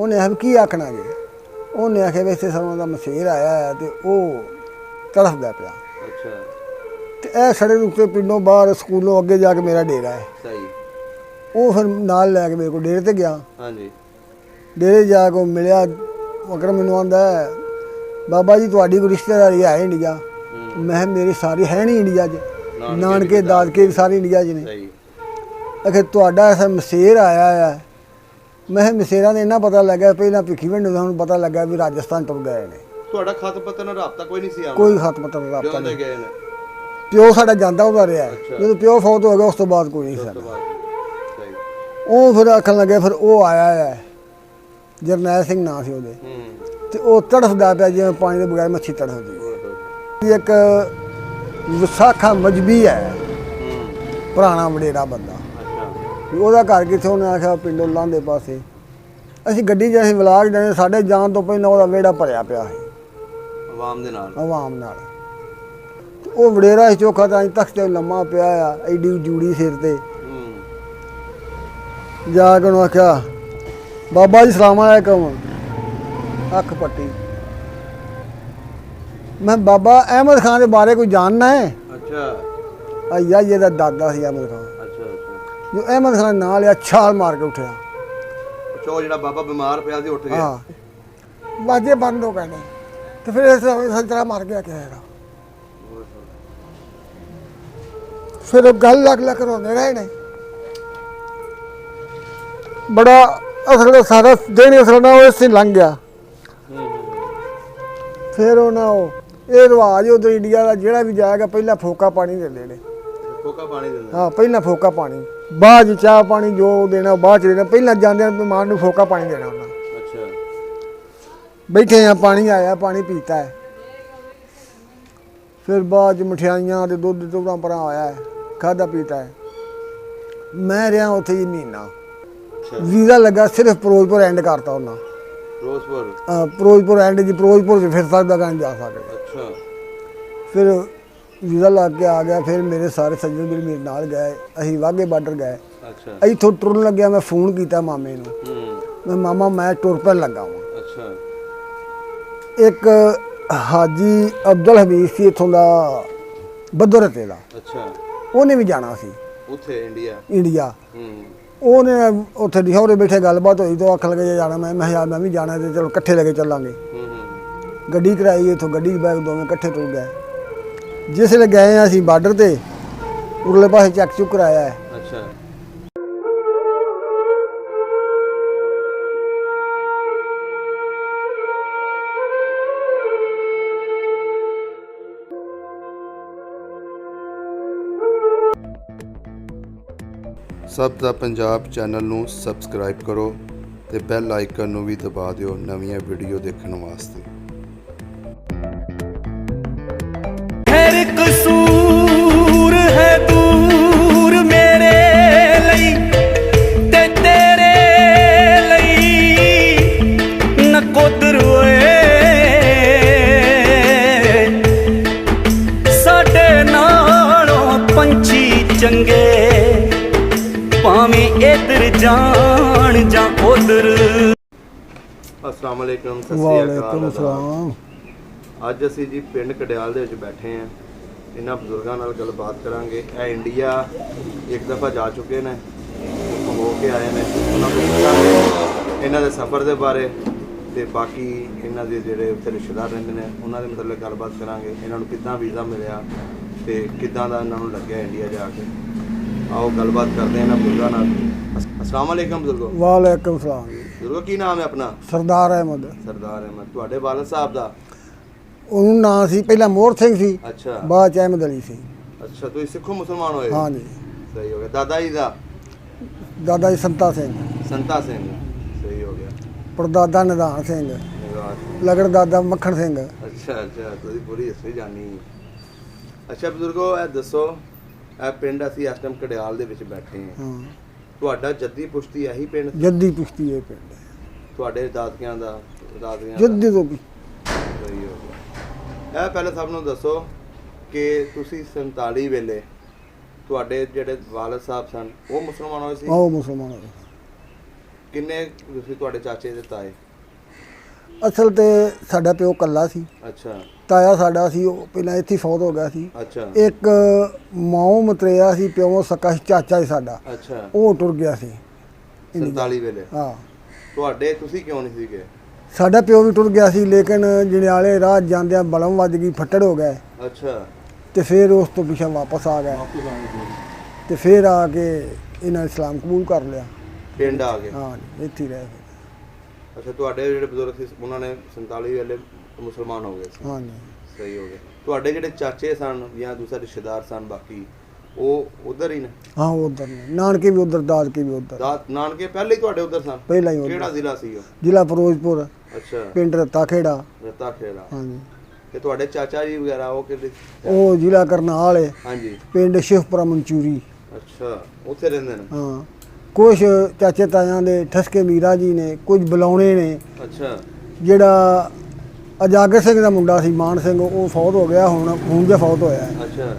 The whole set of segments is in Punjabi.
ਉਹਨੇ ਆਖ ਕੀ ਆਖਣਾ ਜੀ, ਉਹਨੇ ਆਖਿਆ ਵੀ ਇੱਥੇ ਸਾਨੂੰ ਦਾ ਮਸ਼ੀਰ ਆਇਆ ਹੈ ਤੇ ਉਹ ਤੜਫਦਾ ਪਿਆ। ਅੱਛਾ। ਤੇ ਇਹ ਸੜਕ ਉੱਤੇ ਪਿੰਡੋਂ ਬਾਹਰ ਸਕੂਲੋਂ ਅੱਗੇ ਜਾ ਕੇ ਮੇਰਾ ਡੇਰਾ ਹੈ। ਸਹੀ। ਉਹ ਫਿਰ ਨਾਲ ਲੈ ਕੇ ਮੇਰੇ ਕੋਲ ਡੇਰੇ ਤੇ ਗਿਆ। ਹਾਂਜੀ। ਡੇਰੇ ਜਾ ਕੇ ਮਿਲਿਆ, ਮਗਰ ਮੈਨੂੰ ਆਂਦਾ ਬਾਬਾ ਜੀ ਤੁਹਾਡੀ ਕੋਈ ਰਿਸ਼ਤੇਦਾਰੀ ਹੈ ਇੰਡੀਆ? ਮੈਂ ਕਿਹਾ ਮੇਰੀ ਸਾਰੀ ਹੈ ਨਹੀਂ ਇੰਡੀਆ 'ਚ, ਨਾਨਕੇ ਦਾਦਕੇ ਵੀ ਸਾਰੇ ਇੰਡੀਆ 'ਚ ਨੇ। ਸਹੀ। ਆਖੇ ਤੁਹਾਡਾ ਐਸਾ ਮਸ਼ੀਰ ਆਇਆ ਹੈ। ਮੈਂ ਕਿਹਾ ਮਸ਼ੀਰਾਂ ਦਾ ਇੰਨਾ ਪਤਾ ਲੱਗਾ, ਪਹਿਲਾਂ ਭਿੱਖੀਵਿੰਡ ਦਾ ਹੁਣ ਪਤਾ ਲੱਗਾ ਵੀ ਰਾਜਸਥਾਨ ਟੁਰ ਗਏ ਨੇ। ਤੁਹਾਡਾ ਖਤ ਪੱਤਰ ਨਾਲ ਰਾਬਤਾ ਕੋਈ ਨਹੀਂ ਸੀ ਆਉਂਦਾ? ਕੋਈ ਖਤ ਪੱਤਰ ਰਾਬਤਾ ਜਦੋਂ ਨਹੀਂ। ਦੇ ਗਏ ਨੇ ਪਿਓ ਸਾਡਾ ਜਾਂਦਾ ਉਹਦਾ ਰਿਹਾ, ਜਦੋਂ ਪਿਓ ਫੌਤ ਹੋ ਗਿਆ ਉਸ ਤੋਂ ਬਾਅਦ ਕੋਈ ਨਹੀਂ ਸਾਡਾ। ਸਹੀ। ਉਹ ਫਿਰ ਆਖਣ ਲੱਗੇ, ਫਿਰ ਉਹ ਆਇਆ ਹੈ ਜਰਨੈਲ ਸਿੰਘ ਨਾਂ ਸੀ ਉਹਦੇ, ਤੇ ਉਹ ਤੜਫਦਾ ਪਿਆ ਜਿਵੇਂ ਪਾਣੀ ਦੇ ਬਗੈਰ ਮੱਛੀ ਤੜਫਦੀ। ਇੱਕ ਵਿਸਾਖਾ ਮਜਬੀ ਹੈ, ਪੁਰਾਣਾ ਵਡੇਰਾ ਬੰਦਾ। ਉਹਦਾ ਘਰ ਕਿੱਥੇ? ਉਹਨੇ ਆਖਿਆ ਪਿੰਡੋਂ ਲਾਂਦੇ ਪਾਸੇ। ਅਸੀਂ ਗੱਡੀ 'ਚ ਅਸੀਂ ਵਲਾਗ ਜਾਣੇ, ਸਾਡੇ ਜਾਣ ਤੋਂ ਪਹਿਲਾਂ ਉਹਦਾ ਵਿਹੜਾ ਭਰਿਆ ਪਿਆ ਸੀ ਆਵਾਮ ਦੇ ਨਾਲ। ਆਵਾਮ ਨਾਲ। ਉਹ ਵਡੇਰਾ ਸੀ ਚੋਖਾ, ਤਾਂ ਤਖਤ ਤੇ ਲੰਮਾ ਪਿਆ ਆ, ਐਡੀ ਜੂੜੀ ਸਿਰ ਤੇ। ਜਾ ਕੇ ਉਹਨੂੰ ਆਖਿਆ ਬਾਬਾ ਜੀ ਸਲਾਮ ਅਲੈਕੁਮ। ਅੱਖ ਪੱਟੀ। ਮੈਂ ਬਾਬਾ ਅਹਿਮਦ ਖਾਨ ਦੇ ਬਾਰੇ ਕੋਈ ਜਾਣਨਾ ਹੈ? ਅੱਛਾ। ਆਇਆ ਇਹਦਾ ਦਾਦਾ ਸੀ ਅਹਿਮਦ ਖਾਨ। ਅੱਛਾ ਅੱਛਾ। ਜੋ ਅਹਿਮਦ ਖਾਨ ਨਾਂ ਲਿਆ, ਛਾਲ ਮਾਰ ਕੇ ਉੱਠਿਆ। ਅੱਛਾ, ਉਹ ਜਿਹੜਾ ਬਾਬਾ ਬਿਮਾਰ ਪਿਆ ਸੀ ਉੱਠ ਗਿਆ। ਹਾਂ, ਬਾਜੇ ਬੰਦ ਹੋ ਗਏ ਨੇ ਤੇ ਫਿਰ ਇਸ ਸੰਤਰਾ ਮਰ ਗਿਆ ਕਿਹਾ ਹੈਗਾ। ਫਿਰ ਉਹ ਗੱਲ ਲੱਗ ਲੱਗ ਰੋਂਦੇ ਰਹੇ ਨੇ। ਬੜਾ ਅਸਲ ਦਾ ਸਾਰਾ ਦਿਨ ਅਸਲ ਨਾਲ ਉਹ ਇਸੇ ਲੰਘ ਗਿਆ। ਫਿਰ ਉਹਨਾਂ ਇਹ ਰਿਵਾਜ ਉਧਰ ਇੰਡੀਆ ਦਾ, ਜਿਹੜਾ ਵੀ ਜਾਏਗਾ ਪਹਿਲਾਂ ਫੋਕਾ ਪਾਣੀ ਦਿੰਦੇ ਨੇ। ਫੋਕਾ ਪਾਣੀ ਦਿੰਦੇ? ਹਾਂ, ਪਹਿਲਾਂ ਫੋਕਾ ਪਾਣੀ, ਬਾਅਦ 'ਚ ਚਾਹ ਪਾਣੀ ਜੋ ਦੇਣਾ ਬਾਅਦ 'ਚ ਦੇਣਾ। ਪਹਿਲਾਂ ਜਾਂਦੇ ਮਹਿਮਾਨ ਨੂੰ ਫੋਕਾ ਪਾਣੀ ਦੇਣਾ ਉਹਨਾਂ। ਅੱਛਾ। ਬੈਠੇ ਆ, ਪਾਣੀ ਆਇਆ, ਪਾਣੀ ਪੀਤਾ ਹੈ। ਫਿਰ ਬਾਅਦ 'ਚ ਮਠਿਆਈਆਂ ਤੇ ਦੁੱਧ ਤੋੜਾ ਪਰਾਂ ਆਇਆ ਹੈ, ਖਾਧਾ ਪੀਤਾ ਹੈ। ਮੈਂ ਰਿਹਾ ਉੱਥੇ ਹੀ ਮਹੀਨਾ। ਵੀਜ਼ਾ ਲੱਗਾ, ਸਿਰਫ ਫਿਰੋਜ਼ਪੁਰ ਐਂਡ ਕਰਤਾ ਉਹਨਾਂ। ਫਿਰੋਜ਼ਪੁਰ? ਫਿਰੋਜ਼ਪੁਰ ਐਂਡ ਜੀ, ਫਿਰੋਜ਼ਪੁਰ 'ਚ ਫਿਰ ਸਕਦਾ ਕਹਿਣ ਜਾ ਸਕਦੇ। ਅੱਛਾ। ਫਿਰ ਵੀਜ਼ਾ ਲੱਗ ਕੇ ਆ ਗਿਆ। ਫਿਰ ਮੇਰੇ ਸਾਰੇ ਸੱਜਣ ਵੀ ਮੇਰੇ ਨਾਲ ਗਏ, ਅਸੀਂ ਵਾਘੇ ਬਾਰਡਰ ਗਏ। ਅੱਛਾ। ਇੱਥੋਂ ਟੁਰਨ ਲੱਗਿਆ, ਮੈਂ ਫੋਨ ਕੀਤਾ ਮਾਮੇ ਨੂੰ, ਮੈਂ ਮਾਮਾ ਮੈਂ ਟੁਰ ਪੈਣ ਲੱਗਾ ਵਾਂ। ਅੱਛਾ। ਇੱਕ ਹਾਜੀ ਅਬਦੁਲ ਹਮੀਦ ਸੀ ਇੱਥੋਂ ਦਾ, ਬਦੋਰਤੇ ਦਾ। ਅੱਛਾ। ਉਹਨੇ ਵੀ ਜਾਣਾ ਸੀ ਉੱਥੇ ਇੰਡੀਆ। ਉਹਨੇ ਉੱਥੇ ਦਿਹੌਰੇ ਬੈਠੇ ਗੱਲਬਾਤ ਹੋਈ ਤਾਂ ਆਖਣ ਲੱਗੇ ਜਾਣਾ। ਮੈਂ ਯਾਰ ਮੈਂ ਵੀ ਜਾਣਾ, ਤੇ ਚਲੋ ਇਕੱਠੇ ਲੈ ਕੇ ਚੱਲਾਂਗੇ। ਗੱਡੀ ਕਰਾਈ, ਇੱਥੋਂ ਗੱਡੀ ਬੈਗ ਦੋਵੇਂ ਇਕੱਠੇ ਤੁਰ ਗਏ। ਜਿਸ ਵੇਲੇ ਗਏ ਹਾਂ ਅਸੀਂ ਬਾਰਡਰ ਤੇ, ਉਰਲੇ ਪਾਸੇ ਚੈੱਕ ਚੁੱਕ ਕਰਾਇਆ ਹੈ। ਅੱਛਾ। ਸਭ ਦਾ ਪੰਜਾਬ ਚੈਨਲ ਨੂੰ ਸਬਸਕ੍ਰਾਈਬ ਕਰੋ ਤੇ ਬੈਲ ਆਈਕਨ ਨੂੰ ਵੀ ਦਬਾ ਦਿਓ ਨਵੀਆਂ ਵੀਡੀਓ ਦੇਖਣ ਵਾਸਤੇ। ਹਰ ਕਸੂਰ ਹੈ ਦੂਰ ਮੇਰੇ ਲਈ ਤੇ ਤੇਰੇ ਲਈ ਨਕੋਦਰ ਓਏ। ਸਾਡੇ ਨਾਲੋਂ ਪੰਛੀ ਚੰਗੇ, ਭਾਵੇਂ ਇੱਧਰ ਜਾਣ ਜਾਂ ਉਧਰ। अस्सलाम वालेकुम। ਵਾਲੇਕੁਮ ਸਲਾਮ। ਅੱਜ ਅਸੀਂ ਜੀ ਪਿੰਡ ਕੜਿਆਲ ਦੇ ਵਿੱਚ ਬੈਠੇ ਹਾਂ। ਇਹਨਾਂ ਬਜ਼ੁਰਗਾਂ ਨਾਲ ਗੱਲਬਾਤ ਕਰਾਂਗੇ। ਇਹ ਇੰਡੀਆ ਇੱਕ ਦਫਾ ਜਾ ਚੁੱਕੇ ਨੇ, ਉੱਥੋਂ ਹੋ ਕੇ ਆਏ ਨੇ। ਉਹਨਾਂ ਨੂੰ ਪੁੱਛਾਂਗੇ ਇਹਨਾਂ ਦੇ ਸਫ਼ਰ ਦੇ ਬਾਰੇ, ਤੇ ਬਾਕੀ ਇਹਨਾਂ ਦੇ ਜਿਹੜੇ ਉੱਥੇ ਰਿਸ਼ਤੇਦਾਰ ਰਹਿੰਦੇ ਨੇ ਉਹਨਾਂ ਦੇ ਮਤਲਬ ਗੱਲਬਾਤ ਕਰਾਂਗੇ। ਇਹਨਾਂ ਨੂੰ ਕਿੱਦਾਂ ਵੀਜ਼ਾ ਮਿਲਿਆ ਤੇ ਕਿੱਦਾਂ ਦਾ ਇਹਨਾਂ ਨੂੰ ਲੱਗਿਆ ਇੰਡੀਆ ਜਾ ਕੇ। आओ गलबात करते हैं ना बुजुर्गों नाल। अस्सलाम वालेकुम बुजुर्गो। वालेकुम सलाम। बुजुर्गो की नाम है अपना? सरदार अहमद। सरदार अहमद। ਤੁਹਾਡੇ ਵਾਲਦ ਸਾਹਿਬ ਦਾ ਉਹਨੂੰ ਨਾਂ ਸੀ ਪਹਿਲਾਂ ਮੋਹਰ ਸਿੰਘ ਸੀ, ਅੱਛਾ, ਬਾਅਦ ਚ ਅਹਿਮਦ ਅਲੀ ਸੀ। ਅੱਛਾ, ਤੁਸੀਂ ਸਿੱਖੋ ਮੁਸਲਮਾਨ ਹੋਏ? ਹਾਂ ਜੀ। ਸਹੀ ਹੋ ਗਿਆ। ਦਾਦਾ ਜੀ ਦਾ? ਦਾਦਾ ਜੀ ਸੰਤਾ ਸਿੰਘ। ਸੰਤਾ ਸਿੰਘ। ਸਹੀ ਹੋ ਗਿਆ। ਪੜਦਾਦਾ ਨਿਧਾਨ ਸਿੰਘ। ਲਗੜ ਦਾਦਾ ਮੱਖਣ ਸਿੰਘ। ਅੱਛਾ ਅੱਛਾ, ਤੁਸੀਂ ਪੂਰੀ ਹਿਸਟਰੀ ਜਾਣੀ। ਅੱਛਾ ਬਜ਼ੁਰਗੋ, ਇਹ ਦੱਸੋ, ਇਹ ਪਿੰਡ ਅਸੀਂ ਇਸ ਟਾਈਮ ਕੜਿਆਲ ਦੇ ਵਿੱਚ ਬੈਠੇ ਹਾਂ। ਤੁਹਾਡਾ ਜੱਦੀ ਪੁਸ਼ਤੀ ਇਹੀ ਪਿੰਡ? ਜੱਦੀ ਪੁਸ਼ਤੀ ਇਹ ਪਿੰਡ। ਤੁਹਾਡੇ ਦਾਦਕਿਆਂ ਦਾ? ਦਾਦਕਿਆਂ ਜੱਦੀ ਤੋਂ ਵੀ। ਸਹੀ ਹੋ ਗਿਆ। ਇਹ ਪਹਿਲਾਂ ਸਭ ਨੂੰ ਦੱਸੋ ਕਿ ਤੁਸੀਂ 47 ਵੇਲੇ ਤੁਹਾਡੇ ਜਿਹੜੇ ਵਾਲਦ ਸਾਹਿਬ ਸਨ ਉਹ ਮੁਸਲਮਾਨ ਹੋਏ ਸੀ? ਉਹ ਮੁਸਲਮਾਨ ਹੋਏ। ਕਿੰਨੇ ਤੁਸੀਂ ਤੁਹਾਡੇ ਚਾਚੇ ਦੇ ਤਾਏ? ਅਸਲ ਤੇ ਸਾਡਾ ਪਿਓ ਕੱਲਾ ਸੀ, ਅੱਛਾ ਤਾਇਆ ਸਾਡਾ ਸੀ ਉਹ ਪਹਿਲਾਂ ਇੱਥੇ ਹੀ ਫੌਤ ਹੋ ਗਿਆ ਸੀ। ਅੱਛਾ ਇੱਕ ਮਾਂ ਮਤਰੇਆ ਸੀ, ਪਿਓ ਸਕਾ ਸੀ, ਚਾਚਾ ਸੀ ਸਾਡਾ, ਅੱਛਾ ਉਹ ਟੁਰ ਗਿਆ ਸੀ। 47 ਵੇਲੇ ਹਾਂ, ਤੁਹਾਡੇ ਤੁਸੀਂ ਕਿਉਂ ਨਹੀਂ ਸੀਗੇ? ਸਾਡਾ ਪਿਓ ਵੀ ਟੁਰ ਗਿਆ ਸੀ, ਲੇਕਿਨ ਜਣਿਆਲੇ ਰਾਹ ਜਾਂਦਿਆਂ ਬਲਮ ਵੱਜ ਗਈ, ਫੱਟੜ ਹੋ ਗਏ ਅੱਛਾ ਤੇ ਫਿਰ ਉਸ ਤੋਂ ਪਿੱਛੇ ਵਾਪਸ ਆ ਗਏ ਤੇ ਫਿਰ ਆ ਕੇ ਇਹਨਾਂ ਇਸਲਾਮ ਕਬੂਲ ਕਰ ਲਿਆ। ਪਿੰਡ ਆ ਗਏ? ਹਾਂ ਜੀ, ਇੱਥੇ ਹੀ ਰਹੇ ਫਿਰ। ਅੱਛਾ ਤੁਹਾਡੇ ਜਿਹੜੇ ਬਜ਼ੁਰਗ ਸੀ ਉਹਨਾਂ ਨੇ 47 ਵੇਲੇ ਮੁਸਲਮਾਨ ਹੋ ਗਏ ਸੀ? ਹਾਂ ਜੀ। ਸਹੀ ਹੋ ਗਏ। ਤੁਹਾਡੇ ਜਿਹੜੇ ਚਾਚੇ ਸਨ ਜਾਂ ਦੂਸਰੇ ਰਿਸ਼ਤੇਦਾਰ ਸਨ ਬਾਕੀ ਉਹ ਉਧਰ ਹੀ ਨੇ? ਹਾਂ, ਉਹ ਉਧਰ ਨੇ, ਨਾਨਕੇ ਵੀ ਉਧਰ, ਦਾਦਕੇ ਵੀ ਉਧਰ। ਨਾਨਕੇ ਪਹਿਲੇ ਹੀ ਤੁਹਾਡੇ ਉਧਰ ਸਨ? ਪਹਿਲਾਂ ਹੀ ਕਿਹੜਾ ਉਧਰ। ਜ਼ਿਲ੍ਹਾ ਸੀ ਉਹ? ਜ਼ਿਲ੍ਹਾ ਫਿਰੋਜ਼ਪੁਰ, ਅੱਛਾ ਪਿੰਡ ਰੱਤਾ ਖੇੜਾ। ਰਤਾ ਖੇੜਾ। ਹਾਂਜੀ। ਤੇ ਤੁਹਾਡੇ ਚਾਚਾ ਜੀ ਵਗੈਰਾ ਉਹ ਕਿਹੜੇ? ਉਹ ਜ਼ਿਲ੍ਹਾ ਕਰਨਾਲ ਹੈ, ਹਾਂਜੀ। ਪਿੰਡ ਸ਼ਿਵਪੁਰਾ ਮਨਚੂਰੀ। ਅੱਛਾ ਉੱਥੇ ਰਹਿੰਦੇ ਨੇ? ਹਾਂ, ਕੁਛ ਚਾਚੇ ਤਾਇਆਂ ਦੇ ਠਸਕੇ ਮੀਰਾ ਜੀ ਨੇ, ਕੁਝ ਬੁਲਾਉਣੇ ਨੇ। ਅੱਛਾ ਜਿਹੜਾ ਅਜਾਗਰ ਸਿੰਘ ਦਾ ਮੁੰਡਾ ਸੀ, ਮਾਨ ਸਿੰਘ, ਉਹ ਫੌਤ ਹੋ ਗਿਆ, ਹੁਣ ਜੇ ਫੌਤ ਹੋਇਆ ਹੈ। ਅੱਛਾ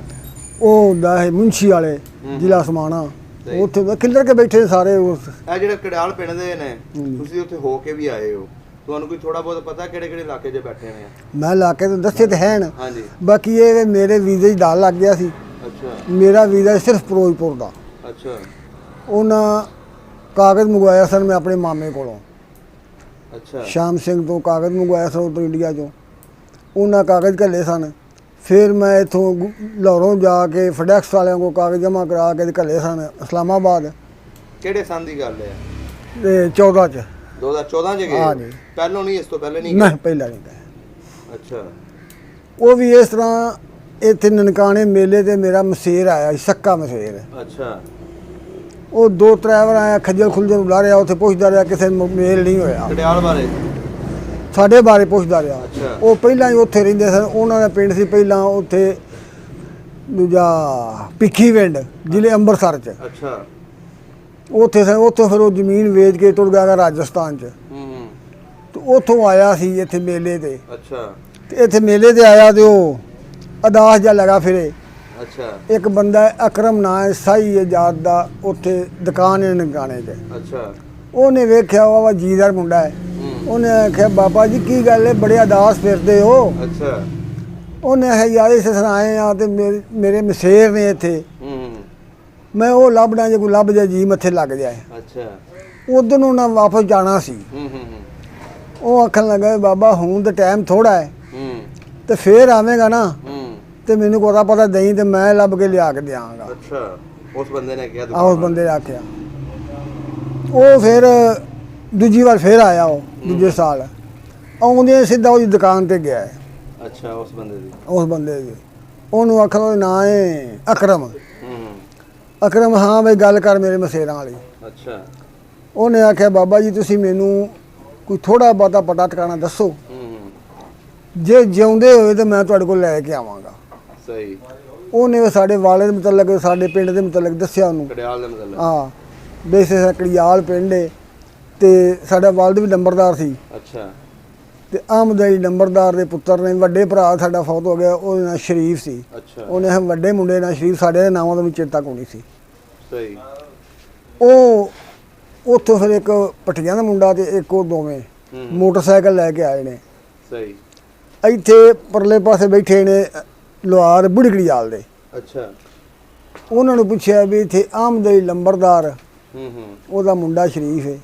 ਉਹ ਹੁੰਦਾ ਹੈ ਮੁੰਸ਼ੀ ਵਾਲੇ, ਜ਼ਿਲ੍ਹਾ ਸਮਾਣਾ। ਸਹੀ। ਉੱਥੇ ਖਿੱਲਰ ਕੇ ਬੈਠੇ ਨੇ ਸਾਰੇ। ਉਸ ਇਹ ਜਿਹੜੇ ਕੜਿਆਲ ਪਿੰਡ ਦੇ ਨੇ ਤੁਸੀਂ ਉੱਥੇ ਹੋ ਕੇ ਵੀ ਆਏ ਹੋ, ਤੁਹਾਨੂੰ ਕੋਈ ਥੋੜਾ ਬਹੁਤ ਪਤਾ ਕਿਹੜੇ ਕਿਹੜੇ ਇਲਾਕੇ 'ਚ ਬੈਠੇ ਨੇ? ਮੈਂ ਇਲਾਕੇ ਤੋਂ ਦੱਸੇ ਤੇ ਹਨ, ਹਾਂਜੀ। ਬਾਕੀ ਇਹ ਵੀ ਮੇਰੇ ਵੀਜ਼ੇ 'ਚ ਦਾਲ ਲੱਗ ਗਿਆ ਸੀ। ਅੱਛਾ ਮੇਰਾ ਵੀਜ਼ਾ ਸਿਰਫ ਫਿਰੋਜ਼ਪੁਰ ਦਾ। ਅੱਛਾ ਉਹਨਾਂ ਕਾਗਜ਼ ਮੰਗਵਾਇਆ ਸਨ ਮੈਂ ਆਪਣੇ ਮਾਮੇ ਕੋਲੋਂ, ਅੱਛਾ ਸ਼ਾਮ ਸਿੰਘ ਤੋਂ ਕਾਗਜ਼ ਮੰਗਵਾਇਆ ਸਨ ਉੱਧਰ ਇੰਡੀਆ 'ਚੋਂ। ਉਹਨਾਂ ਕਾਗਜ਼ ਘੱਲੇ ਸਨ। ਫਿਰ ਮੈਂ ਇੱਥੋਂ ਲਾਹੌਰੋਂ ਜਾ ਕੇ ਫਡੈਕਸ ਵਾਲਿਆਂ ਕੋਲ ਕਾਗਜ਼ ਜਮ੍ਹਾਂ ਕਰਾ ਕੇ ਘੱਲੇ ਸਨ ਇਸਲਾਮਾਬਾਦ। ਕਿਹੜੇ ਸੰਨ ਦੀ ਗੱਲ ਹੈ? ਤੇ 14 'ਚ। 2014 ਚ ਗਏ? ਹਾਂਜੀ। ਪਹਿਲੋਂ ਨਹੀਂ, ਇਸ ਤੋਂ ਪਹਿਲੇ ਨਹੀਂ ਮੈਂ ਗਏ? ਪਹਿਲਾਂ ਨਹੀਂ ਗਿਆ। ਅੱਛਾ ਉਹ ਵੀ ਇਸ ਤਰ੍ਹਾਂ ਇੱਥੇ ਨਨਕਾਣੇ ਮੇਲੇ ਤੇ ਮੇਰਾ ਮਸੇਰ ਆਇਆ ਸੀ, ਸੱਕਾ ਮਸੇਰ। ਅੱਛਾ ਉਹ 2-3 ਵਾਰ ਆਇਆ, ਖੱਜਲ ਖੁੱਲਜਲ ਬੁਲਾ ਰਿਹਾ, ਉੱਥੇ ਪੁੱਛਦਾ ਰਿਹਾ, ਕਿਸੇ ਨੂੰ ਮੇਲ ਨਹੀਂ ਹੋਇਆ। ਕੜਿਆਲ ਬਾਰੇ? ਸਾਡੇ ਬਾਰੇ ਪੁੱਛਦਾ ਰਿਹਾ। ਅੱਛਾ। ਉਹ ਪਹਿਲਾਂ ਹੀ ਉੱਥੇ ਰਹਿੰਦੇ ਸਨ, ਉਹਨਾਂ ਦਾ ਪਿੰਡ ਸੀ ਪਹਿਲਾਂ ਉੱਥੇ ਦੂਜਾ ਭਿੱਖੀਵਿੰਡ, ਜ਼ਿਲ੍ਹੇ ਅੰਮ੍ਰਿਤਸਰ 'ਚ। ਅੱਛਾ ਉੱਥੇ ਸਨ। ਉੱਥੋਂ ਫਿਰ ਉਹ ਜ਼ਮੀਨ ਵੇਚ ਕੇ ਤੁਰ ਗਿਆ ਰਾਜਸਥਾਨ 'ਚ। ਹੂੰ। ਤੇ ਉੱਥੋਂ ਆਇਆ ਸੀ ਇੱਥੇ ਮੇਲੇ ਤੇ। ਅੱਛਾ ਤੇ ਇੱਥੇ ਮੇਲੇ ਤੇ ਆਇਆ ਤੇ ਉਹ ਅਦਾਸ ਜਿਹਾ ਲਗਾ ਫਿਰੇ। ਅੱਛਾ ਇੱਕ ਬੰਦਾ ਹੈ, ਅਕਰਮ ਨਾਂ ਹੈ, ਸਾਈ ਹੈ ਜਾਤ ਦਾ, ਉੱਥੇ ਦੁਕਾਨ ਹੈ ਨਨਕਾਣੇ 'ਚ। ਅੱਛਾ ਉਹਨੇ ਵੇਖਿਆ ਉਹ ਜੀਦਾਰ ਮੁੰਡਾ ਹੈ। ਹੂੰ। ਉਹਨੇ ਆਖਿਆ ਬਾਬਾ ਜੀ ਕੀ ਗੱਲ ਹੈ, ਬੜੇ ਅਦਾਸ ਫਿਰਦੇ ਹੋ। ਅੱਛਾ ਉਹਨੇ ਆਖਿਆ ਯਾਰ ਇਸ ਤਰ੍ਹਾਂ ਆਏ ਆ ਤੇ ਮੇਰੇ ਮਸੇਰ ਨੇ ਇੱਥੇ, ਹੂੰ। ਮੈਂ ਉਹ ਲੱਭਣਾ ਜੇ ਕੋਈ ਲੱਭ ਜਾ ਜੀ ਮੱਥੇ ਲੱਗ ਜਾਏ। ਅੱਛਾ ਉਧਰ ਨੂੰ ਨਾ ਵਾਪਸ ਜਾਣਾ ਸੀ। ਹੂੰ ਹੂੰ ਉਹ ਆਖਣ ਲੱਗਾ ਬਾਬਾ ਹੁਣ ਤਾਂ ਟਾਈਮ ਥੋੜਾ ਹੈ ਹੂੰ ਤੇ ਫੇਰ ਆਵੇਂਗਾ ਨਾ ਹੂੰ। ਤੇ ਮੈਨੂੰ ਪਤਾ ਦਈ ਤੇ ਮੈਂ ਲੱਭ ਕੇ ਲਿਆ ਕੇ ਦਿਆਂਗਾ। ਅੱਛਾ ਉਸ ਬੰਦੇ ਨੇ ਕਿਹਾ? ਆ ਉਸ ਬੰਦੇ ਨੇ ਆਖਿਆ। ਉਹ ਫਿਰ ਦੂਜੀ ਵਾਰ ਫੇਰ ਆਇਆ, ਉਹ ਦੂਜੇ ਸਾਲ ਆਉਂਦੇ ਸਿੱਧਾ ਉਹਦੀ ਦੁਕਾਨ ਤੇ ਗਿਆ। ਅੱਛਾ ਉਸ ਬੰਦੇ ਦੀ? ਉਸ ਬੰਦੇ ਦੀ। ਉਹਨੂੰ ਆਖਣ ਉਹਦਾ ਨਾਂ ਹੈ ਅਕਰਮ। ਹੂੰ। ਅਕਰਮ, ਹਾਂ ਬਈ ਗੱਲ ਕਰ ਮੇਰੇ ਮਸੇਰਾਂ ਵਾਲੀ। ਅੱਛਾ। ਉਹਨੇ ਆਖਿਆ ਬਾਬਾ ਜੀ ਤੁਸੀਂ ਮੈਨੂੰ ਕੋਈ ਥੋੜਾ ਬਹੁਤਾ ਪਤਾ ਟਿਕਾਣਾ ਦੱਸੋ, ਹੂੰ। ਜੇ ਜਿਉਂਦੇ ਹੋਏ ਤਾਂ ਮੈਂ ਤੁਹਾਡੇ ਕੋਲ ਲੈ ਕੇ ਆਵਾਂਗਾ। ਸਹੀ। ਉਹਨੇ ਸਾਡੇ ਵਾਲੇ ਦੇ ਮੁਤਲਕ, ਸਾਡੇ ਪਿੰਡ ਦੇ ਮੁਤਲਕ ਦੱਸਿਆ ਉਹਨੂੰ। ਕੜਿਆਲ ਦੇ ਮਤਲਬ? ਹਾਂ, ਬੇਸੇ ਕੜਿਆਲ ਪਿੰਡ ਹੈ ਤੇ ਸਾਡਾ ਵਾਲਦ ਵੀ ਨੰਬਰਦਾਰ ਸੀ। ਅੱਛਾ। ਤੇ ਅਹਿਮਦ ਅਲੀ ਨੰਬਰਦਾਰ ਦੇ ਪੁੱਤਰ ਨੇ, ਵੱਡੇ ਭਰਾ ਸਾਡਾ ਫੌਤ ਹੋ ਗਿਆ, ਉਹਦੇ ਨਾਲ ਸ਼ਰੀਫ ਸੀ। ਅੱਛਾ। ਉਹਨੇ ਵੱਡੇ ਮੁੰਡੇ ਨਾਲ ਸ਼ਰੀਫ, ਸਾਡੇ ਦੇ ਨਾਵਾਂ ਦਾ ਵੀ ਚੇਤਾ ਕੋਣੀ ਸੀ। ਸਹੀ। ਉਹ ਉੱਥੋਂ ਫਿਰ ਇੱਕ ਪਟੀਆਂ ਦਾ ਮੁੰਡਾ ਤੇ ਇੱਕ ਉਹ ਦੋਵੇਂ ਮੋਟਰਸਾਈਕਲ ਲੈ ਕੇ ਆਏ ਨੇ। ਸਹੀ। ਇੱਥੇ ਪਰਲੇ ਪਾਸੇ ਬੈਠੇ ਨੇ ਲੋਹਾਰ ਬੁੜੀ ਕੜਿਆਲ ਦੇ। ਅੱਛਾ। ਉਹਨਾਂ ਨੂੰ ਪੁੱਛਿਆ ਵੀ ਇੱਥੇ ਅਹਿਮਦ ਅਲੀ ਨੰਬਰਦਾਰ, ਹੂੰ ਹੂੰ। ਉਹਦਾ ਮੁੰਡਾ ਸ਼ਰੀਫ ਹੈ।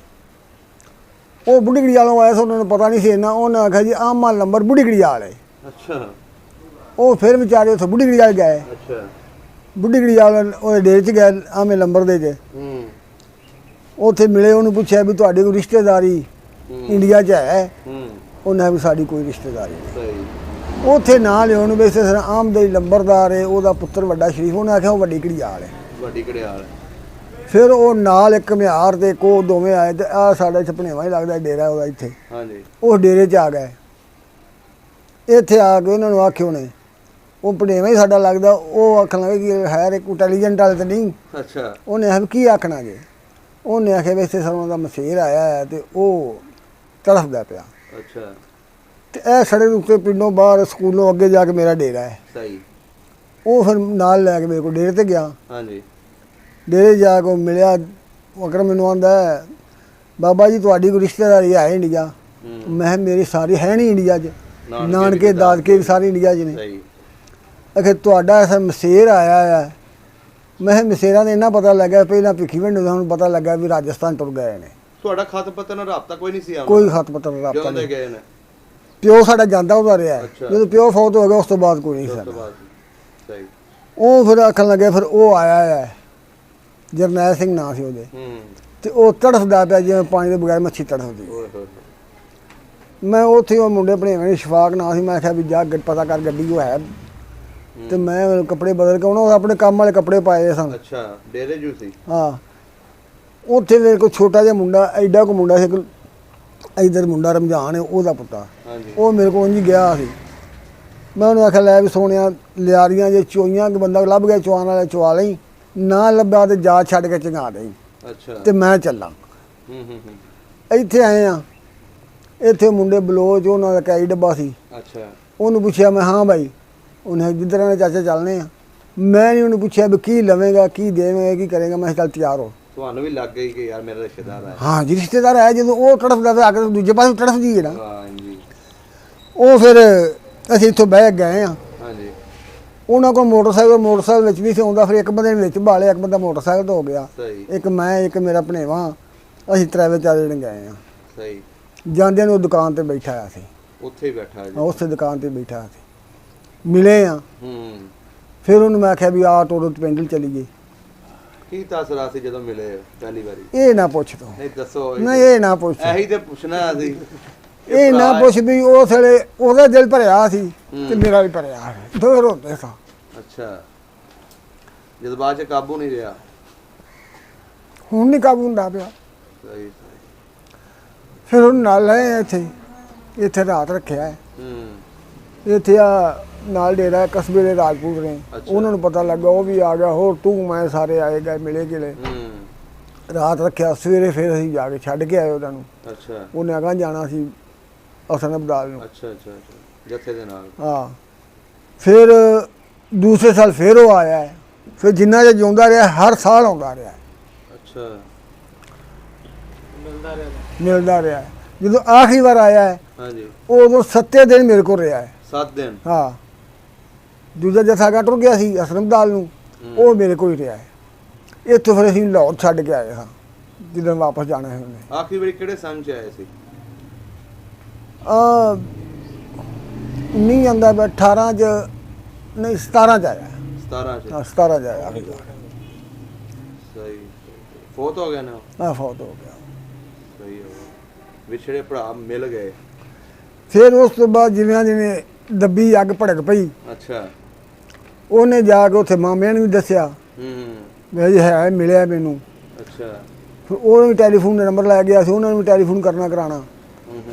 ਉਹ ਬੁੱਢੀ ਕੜਿਆਲੋਂ ਆਇਆ ਸੀ, ਉਹਨਾਂ ਨੂੰ ਪਤਾ ਨਹੀਂ ਸੀ ਇੰਨਾ। ਉਹਨੇ ਆਖਿਆ ਜੀ ਆਮਾ ਨੰਬਰ ਬੁੱਢੀ ਕੜਿਆਲ ਹੈ। ਅੱਛਾ। ਉਹ ਫਿਰ ਵਿਚਾਰੇ ਉੱਥੇ ਬੁੱਢੀ ਕੜਿਆਲ ਗਏ। ਅੱਛਾ। ਬੁੱਢੀ ਕੜਿਆਲ ਉਹਦੇ ਡੇਰੇ 'ਚ ਗਏ, ਆਮੇ ਨੰਬਰ ਦੇ 'ਚ। ਹੂੰ। ਉੱਥੇ ਮਿਲੇ, ਉਹਨੂੰ ਪੁੱਛਿਆ ਵੀ ਤੁਹਾਡੀ ਕੋਈ ਰਿਸ਼ਤੇਦਾਰੀ ਇੰਡੀਆ 'ਚ ਹੈ? ਹੂੰ। ਉਹਨੇ ਆਖਿਆ ਵੀ ਸਾਡੀ ਕੋਈ ਰਿਸ਼ਤੇਦਾਰੀ ਨਹੀਂ। ਸਹੀ। ਉੱਥੇ ਨਾਂ ਲਿਆਉਣ ਨੂੰ ਵੈਸੇ ਸਰ ਆਮਦ ਅਲੀ ਨੰਬਰਦਾਰ ਹੈ, ਉਹਦਾ ਪੁੱਤਰ ਵੱਡਾ ਸ਼ਰੀਫ। ਉਹਨੇ ਆਖਿਆ ਉਹ ਵੱਡੀ ਕੜਿਆਲ ਹੈ। ਵੱਡੀ ਕੜਿਆਲ? ਫਿਰ ਉਹ ਨਾਲ ਇੱਕ ਘੁਮਿਆਰ ਤੇ ਕੋ ਦੋਵੇਂ ਆਏ ਤੇ ਆ ਸਾਡਾ ਇੱਥੇ ਭਣੇਵਾ ਹੀ ਲੱਗਦਾ ਡੇਰਾ ਉਹਦਾ ਇੱਥੇ। ਹਾਂਜੀ। ਉਹ ਡੇਰੇ 'ਚ ਆ ਗਏ। ਇੱਥੇ ਆ ਕੇ ਉਹਨਾਂ ਨੂੰ ਆਖਿਆ ਉਹਨੇ, ਉਹ ਭਣੇਵਾ ਹੀ ਸਾਡਾ ਲੱਗਦਾ। ਉਹ ਆਖਣ ਲੱਗੇ ਕਿ ਹੈ ਇੱਕ ਇੰਟੈਲੀਜੈਂਟ ਵਾਲੇ ਤਾਂ ਨਹੀਂ। ਅੱਛਾ। ਉਹਨੇ ਆਖਿਆ ਕੀ ਆਖਣਾ ਜੇ? ਉਹਨੇ ਆਖਿਆ ਵੈਸੇ ਸਰੋਂ ਦਾ ਮਸੇਰ ਆਇਆ ਹੈ ਤੇ ਉਹ ਤੜਫਦਾ ਪਿਆ। ਅੱਛਾ। ਤੇ ਇਹ ਸੜਕ ਦੇ ਉੱਤੇ ਪਿੰਡੋਂ ਬਾਹਰ ਸਕੂਲੋਂ ਅੱਗੇ ਜਾ ਕੇ ਮੇਰਾ ਡੇਰਾ ਹੈ। ਸਹੀ। ਉਹ ਫਿਰ ਨਾਲ ਲੈ ਕੇ ਮੇਰੇ ਕੋਲ ਡੇਰੇ ਤੇ ਗਿਆ। ਹਾਂਜੀ। ਡੇਰੇ ਜਾ ਕੇ ਮਿਲਿਆ। ਅਕਰਮ ਮੈਨੂੰ ਆਂਦਾ ਬਾਬਾ ਜੀ ਤੁਹਾਡੀ ਕੋਈ ਰਿਸ਼ਤੇਦਾਰੀ ਹੈ ਇੰਡੀਆ? ਮੈਂ ਕਿਹਾ ਮੇਰੀ ਸਾਰੀ ਹੈ ਨਹੀਂ ਇੰਡੀਆ 'ਚ, ਨਾਨਕੇ ਦਾਦਕੇ ਵੀ ਸਾਰੇ ਇੰਡੀਆ 'ਚ ਨੇ। ਸਹੀ। ਅਖੇ ਤੁਹਾਡਾ ਐਸਾ ਮਸੇਰ ਆਇਆ ਹੈ। ਮੈਂ ਕਿਹਾ ਮਸੇਰਾਂ ਦਾ ਇੰਨਾ ਪਤਾ ਲੱਗਾ, ਪਹਿਲਾਂ ਭਿੱਖੀਵਿੰਡ ਦਾ ਹੁਣ ਪਤਾ ਲੱਗਾ ਵੀ ਰਾਜਸਥਾਨ ਟੁਰ ਗਏ ਨੇ। ਤੁਹਾਡਾ ਖਤ ਪੱਤਰ ਨਾਲ ਰਾਬਤਾ ਕੋਈ ਨਹੀਂ ਸੀ ਆਉਂਦਾ? ਕੋਈ ਖਤ ਪੱਤਰ ਰਾਬਤਾ ਜਦੋਂ ਦੇ ਨਹੀਂ। ਗਏ ਨੇ? ਪਿਓ ਸਾਡਾ ਜਾਂਦਾ ਉਹਦਾ ਰਿਹਾ ਹੈ। ਅੱਛਾ। ਜਦੋਂ ਪਿਓ ਫੌਤ ਹੋ ਗਿਆ ਉਸ ਤੋਂ ਬਾਅਦ ਕੋਈ ਨਹੀਂ ਉਸ ਤੋਂ ਸਾਡਾ। ਬਾਅਦ ਸਹੀ। ਉਹ ਫਿਰ ਆਖਣ ਲੱਗੇ, ਫਿਰ ਉਹ ਆਇਆ ਹੈ, ਜਰਨੈਲ ਸਿੰਘ ਨਾਂ ਸੀ ਉਹਦੇ, ਤੇ ਉਹ ਤੜਫਦਾ ਪਿਆ ਜਿਵੇਂ ਪਾਣੀ ਦੇ ਬਗੈਰ ਮੱਛੀ ਤੜਫਦੀ। ਓਏ ਹੋਏ। ਮੈਂ ਉੱਥੇ ਉਹ ਮੁੰਡੇ ਭਣੇਵੇਂ ਸ਼ਫਾਕ ਨਾਂ ਸੀ, ਮੈਂ ਕਿਹਾ ਵੀ ਜਾ ਪਤਾ ਕਰ ਗੱਡੀ ਉਹ ਹੈ। ਤੇ ਮੈਂ ਕੱਪੜੇ ਬਦਲ ਕੇ ਉਹਨਾਂ ਆਪਣੇ ਕੰਮ ਵਾਲੇ ਕੱਪੜੇ ਪਾਏ ਸਨ। ਅੱਛਾ, ਡੇਰੇ ਜੂ ਸੀ। ਹਾਂ, ਉੱਥੇ ਮੇਰੇ ਕੋਲ ਛੋਟਾ ਜਿਹਾ ਮੁੰਡਾ, ਐਡਾ ਕੋ ਮੁੰਡਾ ਸੀ, ਇਧਰ ਮੁੰਡਾ ਰਮਜ਼ਾਨ ਹੈ ਉਹਦਾ ਪੁੱਤਾ, ਹਾਂਜੀ। ਉਹ ਮੇਰੇ ਕੋਲ ਉਂਝ ਗਿਆ ਸੀ। ਮੈਂ ਉਹਨੂੰ ਆਖਿਆ ਲੈ ਵੀ ਸੋਹਣਿਆ ਲਿਆਰੀਆਂ ਜੇ ਚੋਈਆਂ, ਕਿ ਬੰਦਾ ਲੱਭ ਗਿਆ ਚੁਆਣ ਵਾਲਾ ਚੁਆ ਲਈ, ਨਾ ਲੱਭਾ ਤੇ ਜਾ ਛੱਡ ਕੇ ਚੰਗਾ ਦੇਈ ਅੱਛਾ। ਤੇ ਮੈਂ ਚੱਲਾਂ। ਹੂੰ। ਇੱਥੇ ਆਏ ਆ, ਇੱਥੇ ਮੁੰਡੇ ਬਲੋਚ, ਉਹਨਾਂ ਦਾ ਕੈਈ ਡੱਬਾ ਸੀ। ਅੱਛਾ। ਉਹਨੂੰ ਪੁੱਛਿਆ ਮੈਂ, ਹਾਂ ਬਾਈ। ਉਹਨੇ ਜਿੱਧਰ ਆਣੇ ਚਾਚਾ ਚੱਲਨੇ ਆ। ਮੈਂ ਨਹੀਂ ਉਹਨੂੰ ਪੁੱਛਿਆ ਵੀ ਕੀ ਲਵੇਂਗਾ, ਕੀ ਦੇਵੇਂਗਾ, ਕੀ ਕਰੇਗਾ। ਮੈਂ ਕਿਹਾ ਚੱਲ ਤਿਆਰ ਹੋ। ਤੁਹਾਨੂੰ ਵੀ ਲੱਗ ਗਈ ਕਿ ਯਾਰ ਮੇਰਾ ਰਿਸ਼ਤੇਦਾਰ ਹੈ। ਹਾਂ ਜੀ, ਰਿਸ਼ਤੇਦਾਰ ਹੈ। ਜਦੋਂ ਉਹ ਤੜਫਦਾ ਤਾਂ ਆ ਕੇ ਦੂਜੇ ਪਾਸੇ ਤੜਫਦੀ ਹੈ ਨਾ। ਹਾਂਜੀ। ਉਹ ਫਿਰ ਅਸੀਂ ਇੱਥੋਂ ਬਹਿ ਗਏ ਆ। ਹਾਂਜੀ। ਉਹਨਾਂ ਕੋਲ ਮੋਟਰਸਾਈਕਲ ਵਿੱਚ ਵੀ ਸੀ ਆਉਂਦਾ। ਫਿਰ ਇੱਕ ਬੰਦੇ ਨੇ ਵਿੱਚ ਬਾਲਿਆ, ਇੱਕ ਬੰਦਾ ਮੋਟਰਸਾਈਕਲ ਤੋਂ ਹੋ ਗਿਆ। ਸਹੀ। ਇੱਕ ਮੈਂ, ਇੱਕ ਮੇਰਾ ਭਣੇਵਾ, ਅਸੀਂ ਤਰਾਵੇ ਚਾਰੇ ਜਣੇ ਗਏ ਆ। ਸਹੀ। ਜਾਂਦਿਆਂ ਨੂੰ ਉਹ ਦੁਕਾਨ ਤੇ ਬੈਠਾ ਆ ਸੀ। ਉੱਥੇ ਹੀ ਬੈਠਾ ਜੀ। ਉਸੇ ਦੁਕਾਨ ਤੇ ਬੈਠਾ ਸੀ। ਮਿਲੇ ਆ। ਹੂੰ। ਫਿਰ ਉਹਨੂੰ ਮੈਂ ਆਖਿਆ ਵੀ ਆ ਟੋਰੋ ਪਿੰਡ ਚੱਲੀਏ। ਕੀ ਤਾਸਰਾ ਸੀ ਜਦੋਂ ਮਿਲੇ ਪਹਿਲੀ ਵਾਰੀ? ਇਹ ਨਾ ਪੁੱਛ ਤੂੰ। ਨਹੀਂ ਦੱਸੋ। ਨਹੀਂ ਇਹ ਨਾ ਪੁੱਛ। ਇਹੀ ਤੇ ਪੁੱਛਣਾ ਸੀ। ਇਹ ਨਾ ਪੁੱਛ ਵੀ ਉਹ ਥਲੇ ਉਹਦਾ ਦਿਲ ਭਰਿਆ ਸੀ ਤੇ ਮੇਰਾ ਵੀ ਭਰਿਆ ਸੀ। ਦੋ ਰੋਂਦੇ ਸਾਂ। ਅੱਛਾ। ਜਜ਼ਬਾਤ 'ਚ ਕਾਬੂ ਨਹੀਂ ਰਿਹਾ। ਹੁਣ ਨਹੀਂ ਕਾਬੂ ਹੁੰਦਾ ਪਿਆ। ਸਹੀ। ਫਿਰ ਉਹ ਨਾਲ ਲਏ ਇੱਥੇ ਰਾਤ ਰੱਖਿਆ ਹੈ। ਇੱਥੇ ਆ ਨਾਲ ਡੇਰਾ ਕਸਬੇ ਦੇ ਰਾਜਪੂਤ ਨੇ। ਅੱਛਾ। ਉਹਨਾਂ ਨੂੰ ਪਤਾ ਲੱਗਾ, ਉਹ ਵੀ ਆ ਗਿਆ। ਹੋਰ ਤੂੰ ਮੈਂ ਸਾਰੇ ਆਏ ਗਏ, ਮਿਲੇ ਗਿਲੇ। ਰਾਤ ਰੱਖਿਆ। ਸਵੇਰੇ ਫਿਰ ਅਸੀਂ ਜਾ ਕੇ ਛੱਡ ਕੇ ਆਏ ਉਹਨਾਂ ਨੂੰ। ਅੱਛਾ। ਉਹਨੇ ਅਗਾਂਹ ਜਾਣਾ ਸੀ ਹਸਨ ਅਬਦਾਲ ਨੂੰ। ਅੱਛਾ ਅੱਛਾ ਜੱਥੇ ਦੇ ਨਾਲ। ਹਾਂ। ਫਿਰ ਦੂਸਰੇ ਸਾਲ ਫਿਰ ਉਹ ਆਇਆ ਹੈ। ਫਿਰ ਜਿੰਨਾ ਜੇ ਜਿਉਂਦਾ ਰਿਹਾ, ਹਰ ਸਾਲ ਆਉਂਦਾ ਰਿਹਾ। ਅੱਛਾ। ਮਿਲਦਾ ਰਿਹਾ। ਜਦੋਂ ਆਖਰੀ ਵਾਰ ਆਇਆ ਹੈ, ਹਾਂਜੀ, ਉਦੋਂ 7 ਦਿਨ ਮੇਰੇ ਕੋਲ ਰਿਹਾ ਹੈ। 7 ਦਿਨ। ਹਾਂ। ਦੂਜਾ ਜਥਾ ਟੁਰ ਗਿਆ ਸੀ ਹਸਨ ਅਬਦਾਲ ਨੂੰ, ਉਹ ਮੇਰੇ ਕੋਲ ਹੀ ਰਿਹਾ ਹੈ। ਇੱਥੋਂ ਫਿਰ ਅਸੀਂ ਲਾਹੌਰ ਛੱਡ ਕੇ ਆਏ ਹਾਂ ਜਦੋਂ ਵਾਪਸ ਜਾਣਾ ਹੈ ਉਹਨੇ। ਆਖਰੀ ਵਾਰੀ ਕਿਹੜੇ ਸੰਨ 'ਚ ਆਏ ਸੀ? ਨਹੀਂ ਜਾਂਦਾ ਪਿਆ 18 ਚ, ਨਹੀਂ 17 ਚ ਆਇਆ। 17 'ਚ। ਹਾਂ 17 ਚ ਆਇਆ ਆਖਰੀ ਵਾਰ। ਸਹੀ। ਫੌਤ ਹੋ ਗਿਆ ਨਾ? ਹਾਂ ਫੌਤ ਹੋ ਗਿਆ। ਸਹੀ ਹੋ ਗਿਆ। ਵਿਛੜੇ ਭਰਾ ਮਿਲ ਗਏ। ਫਿਰ ਉਸ ਤੋਂ ਬਾਅਦ ਜਿਵੇਂ ਦੱਬੀ ਅੱਗ ਭੜਕ ਪਈ, ਅੱਛਾ। ਉਹਨੇ ਜਾ ਕੇ ਉੱਥੇ ਮਾਮਿਆਂ ਨੂੰ ਵੀ ਦੱਸਿਆ ਵੀ ਹੈ, ਮਿਲਿਆ ਮੈਨੂੰ। ਅੱਛਾ। ਫਿਰ ਉਹਨੂੰ ਵੀ ਟੈਲੀਫੋਨ ਦਾ ਨੰਬਰ ਲੈ ਗਿਆ ਸੀ, ਉਹਨਾਂ ਨੂੰ ਵੀ ਟੈਲੀਫੋਨ ਕਰਨਾ ਕਰਾਉਣਾ।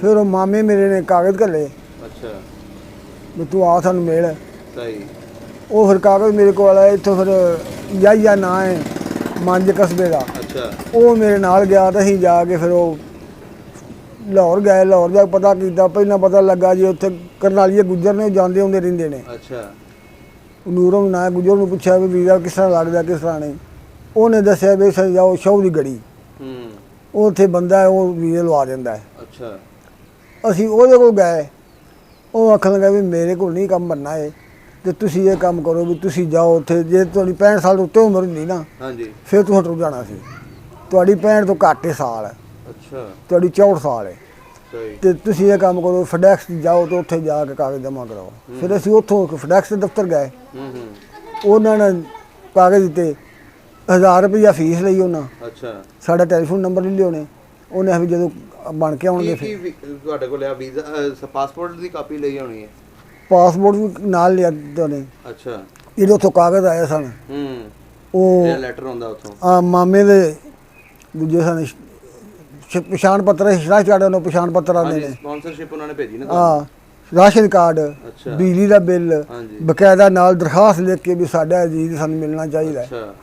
ਫਿਰ ਉਹ ਮਾਮੇ ਮੇਰੇ ਨੇ ਕਾਗਜ਼ ਘੱਲੇ ਅੱਛਾ ਵੀ ਤੂੰ ਆ ਸਾਨੂੰ ਮਿਲ। ਸਹੀ। ਉਹ ਫਿਰ ਕਾਗਜ਼ ਮੇਰੇ ਕੋਲ ਆਇਆ। ਇੱਥੋਂ ਫਿਰ ਯਾਹੀਆ ਨਾਂ ਹੈ ਮੰਜ ਕਸਬੇ ਦਾ। ਅੱਛਾ। ਉਹ ਮੇਰੇ ਨਾਲ ਗਿਆ ਤਾਂ ਅਸੀਂ ਜਾ ਕੇ ਫਿਰ ਉਹ ਲਾਹੌਰ ਗਏ। ਲਾਹੌਰ ਜਾ ਕੇ ਪਤਾ ਕੀਤਾ। ਪਹਿਲਾਂ ਪਤਾ ਲੱਗਾ ਜੀ ਉੱਥੇ ਕਰਨਾਲੀਏ ਗੁੱਜਰ ਨੇ, ਉਹ ਜਾਂਦੇ ਆਉਂਦੇ ਰਹਿੰਦੇ ਨੇ। ਅੱਛਾ। ਨੂਰੋਂ ਨੂੰ ਨਾ ਗੁੱਜਰ ਨੂੰ ਪੁੱਛਿਆ ਵੀ ਵੀਜ਼ਾ ਕਿਸ ਤਰ੍ਹਾਂ ਲੱਗਦਾ, ਕਿਸ ਤਰ੍ਹਾਂ ਨਹੀਂ। ਉਹਨੇ ਦੱਸਿਆ ਵੀ ਸਰ ਜਾਓ ਸ਼ੌਹ ਦੀ ਗੜੀ, ਉੱਥੇ ਬੰਦਾ ਹੈ, ਉਹ ਵੀਜ਼ਾ ਲਵਾ ਦਿੰਦਾ ਹੈ। ਅੱਛਾ। ਅਸੀਂ ਉਹਦੇ ਕੋਲ ਗਏ। ਉਹ ਆਖਣ ਲੱਗਾ ਵੀ ਮੇਰੇ ਕੋਲ ਨਹੀਂ ਕੰਮ ਬਣਨਾ ਹੈ, ਤੇ ਤੁਸੀਂ ਇਹ ਕੰਮ ਕਰੋ ਵੀ ਤੁਸੀਂ ਜਾਓ ਉੱਥੇ। ਜੇ ਤੁਹਾਡੀ 65 ਸਾਲ ਉੱਤੇ ਉਮਰ ਹੁੰਦੀ ਨਾ, ਹਾਂਜੀ, ਫਿਰ ਤੂੰ ਹਟੂ ਜਾਣਾ ਸੀ। ਤੁਹਾਡੀ 65 ਤੋਂ ਘੱਟ ਹੈ ਸਾਲ, ਅੱਛਾ, ਤੁਹਾਡੀ 64 ਸਾਲ ਹੈ, ਸਹੀ। ਤੇ ਤੁਸੀਂ ਇਹ ਕੰਮ ਕਰੋ ਫਡੈਕਸ ਜਾਓ ਤੇ ਉੱਥੇ ਜਾ ਕੇ ਕਾਗਜ਼ ਜਮ੍ਹਾਂ ਕਰਾਓ। ਫਿਰ ਅਸੀਂ ਉੱਥੋਂ ਫਡੈਕਸ ਦੇ ਦਫ਼ਤਰ ਗਏ। ਉਹਨਾਂ ਨੇ ਕਾਗਜ਼ ਦਿੱਤੇ। 1000 ਰੁਪਈਆ ਫੀਸ ਲਈ ਉਹਨਾਂ। ਅੱਛਾ। ਸਾਡਾ ਟੈਲੀਫੋਨ ਨੰਬਰ ਲੈ ਲਿਆ ਉਹਨੇ। ਉਹਨੇ ਵੀ ਜਦੋਂ ਬਣ ਕੇ ਆਉਣਗੇ ਫਿਰ ਕੀ ਤੁਹਾਡੇ ਕੋਲ ਆ ਵੀਜ਼ਾ, ਪਾਸਪੋਰਟ ਦੀ ਕਾਪੀ ਲਈ ਹੋਣੀ ਹੈ? ਪਾਸਪੋਰਟ ਵੀ ਨਾਲ ਲਿਆ ਉਹਨੇ। ਅੱਛਾ। ਜਿਹੜੇ ਉੱਥੋਂ ਕਾਗਜ਼ ਆਏ ਸਨ, ਉਹ ਇਹ ਲੈਟਰ ਹੁੰਦਾ ਉੱਥੋਂ? ਆ ਮਾਮੇ ਦੇ ਦੂਜੇ ਸਨ ਪਛਾਣ ਪੱਤਰ, ਰਾਸ਼ਨ ਨੂੰ ਪਛਾਣ ਪੱਤਰ ਆਉਂਦੇ ਨੇ। ਸਪਾਂਸਰਸ਼ਿਪ ਉਹਨਾਂ ਨੇ ਭੇਜੀ ਨਾ? ਹਾਂ, ਰਾਸ਼ਨ ਕਾਰਡ, ਬਿਜਲੀ ਦਾ ਬਿੱਲ, ਬਕਾਇਦਾ ਨਾਲ ਦਰਖਾਸਤ ਲਿਖ ਕੇ ਵੀ ਸਾਡਾ ਅਜੀਜ਼ ਸਾਨੂੰ ਮਿਲਣਾ ਚਾਹੀਦਾ। ਅੱਛਾ।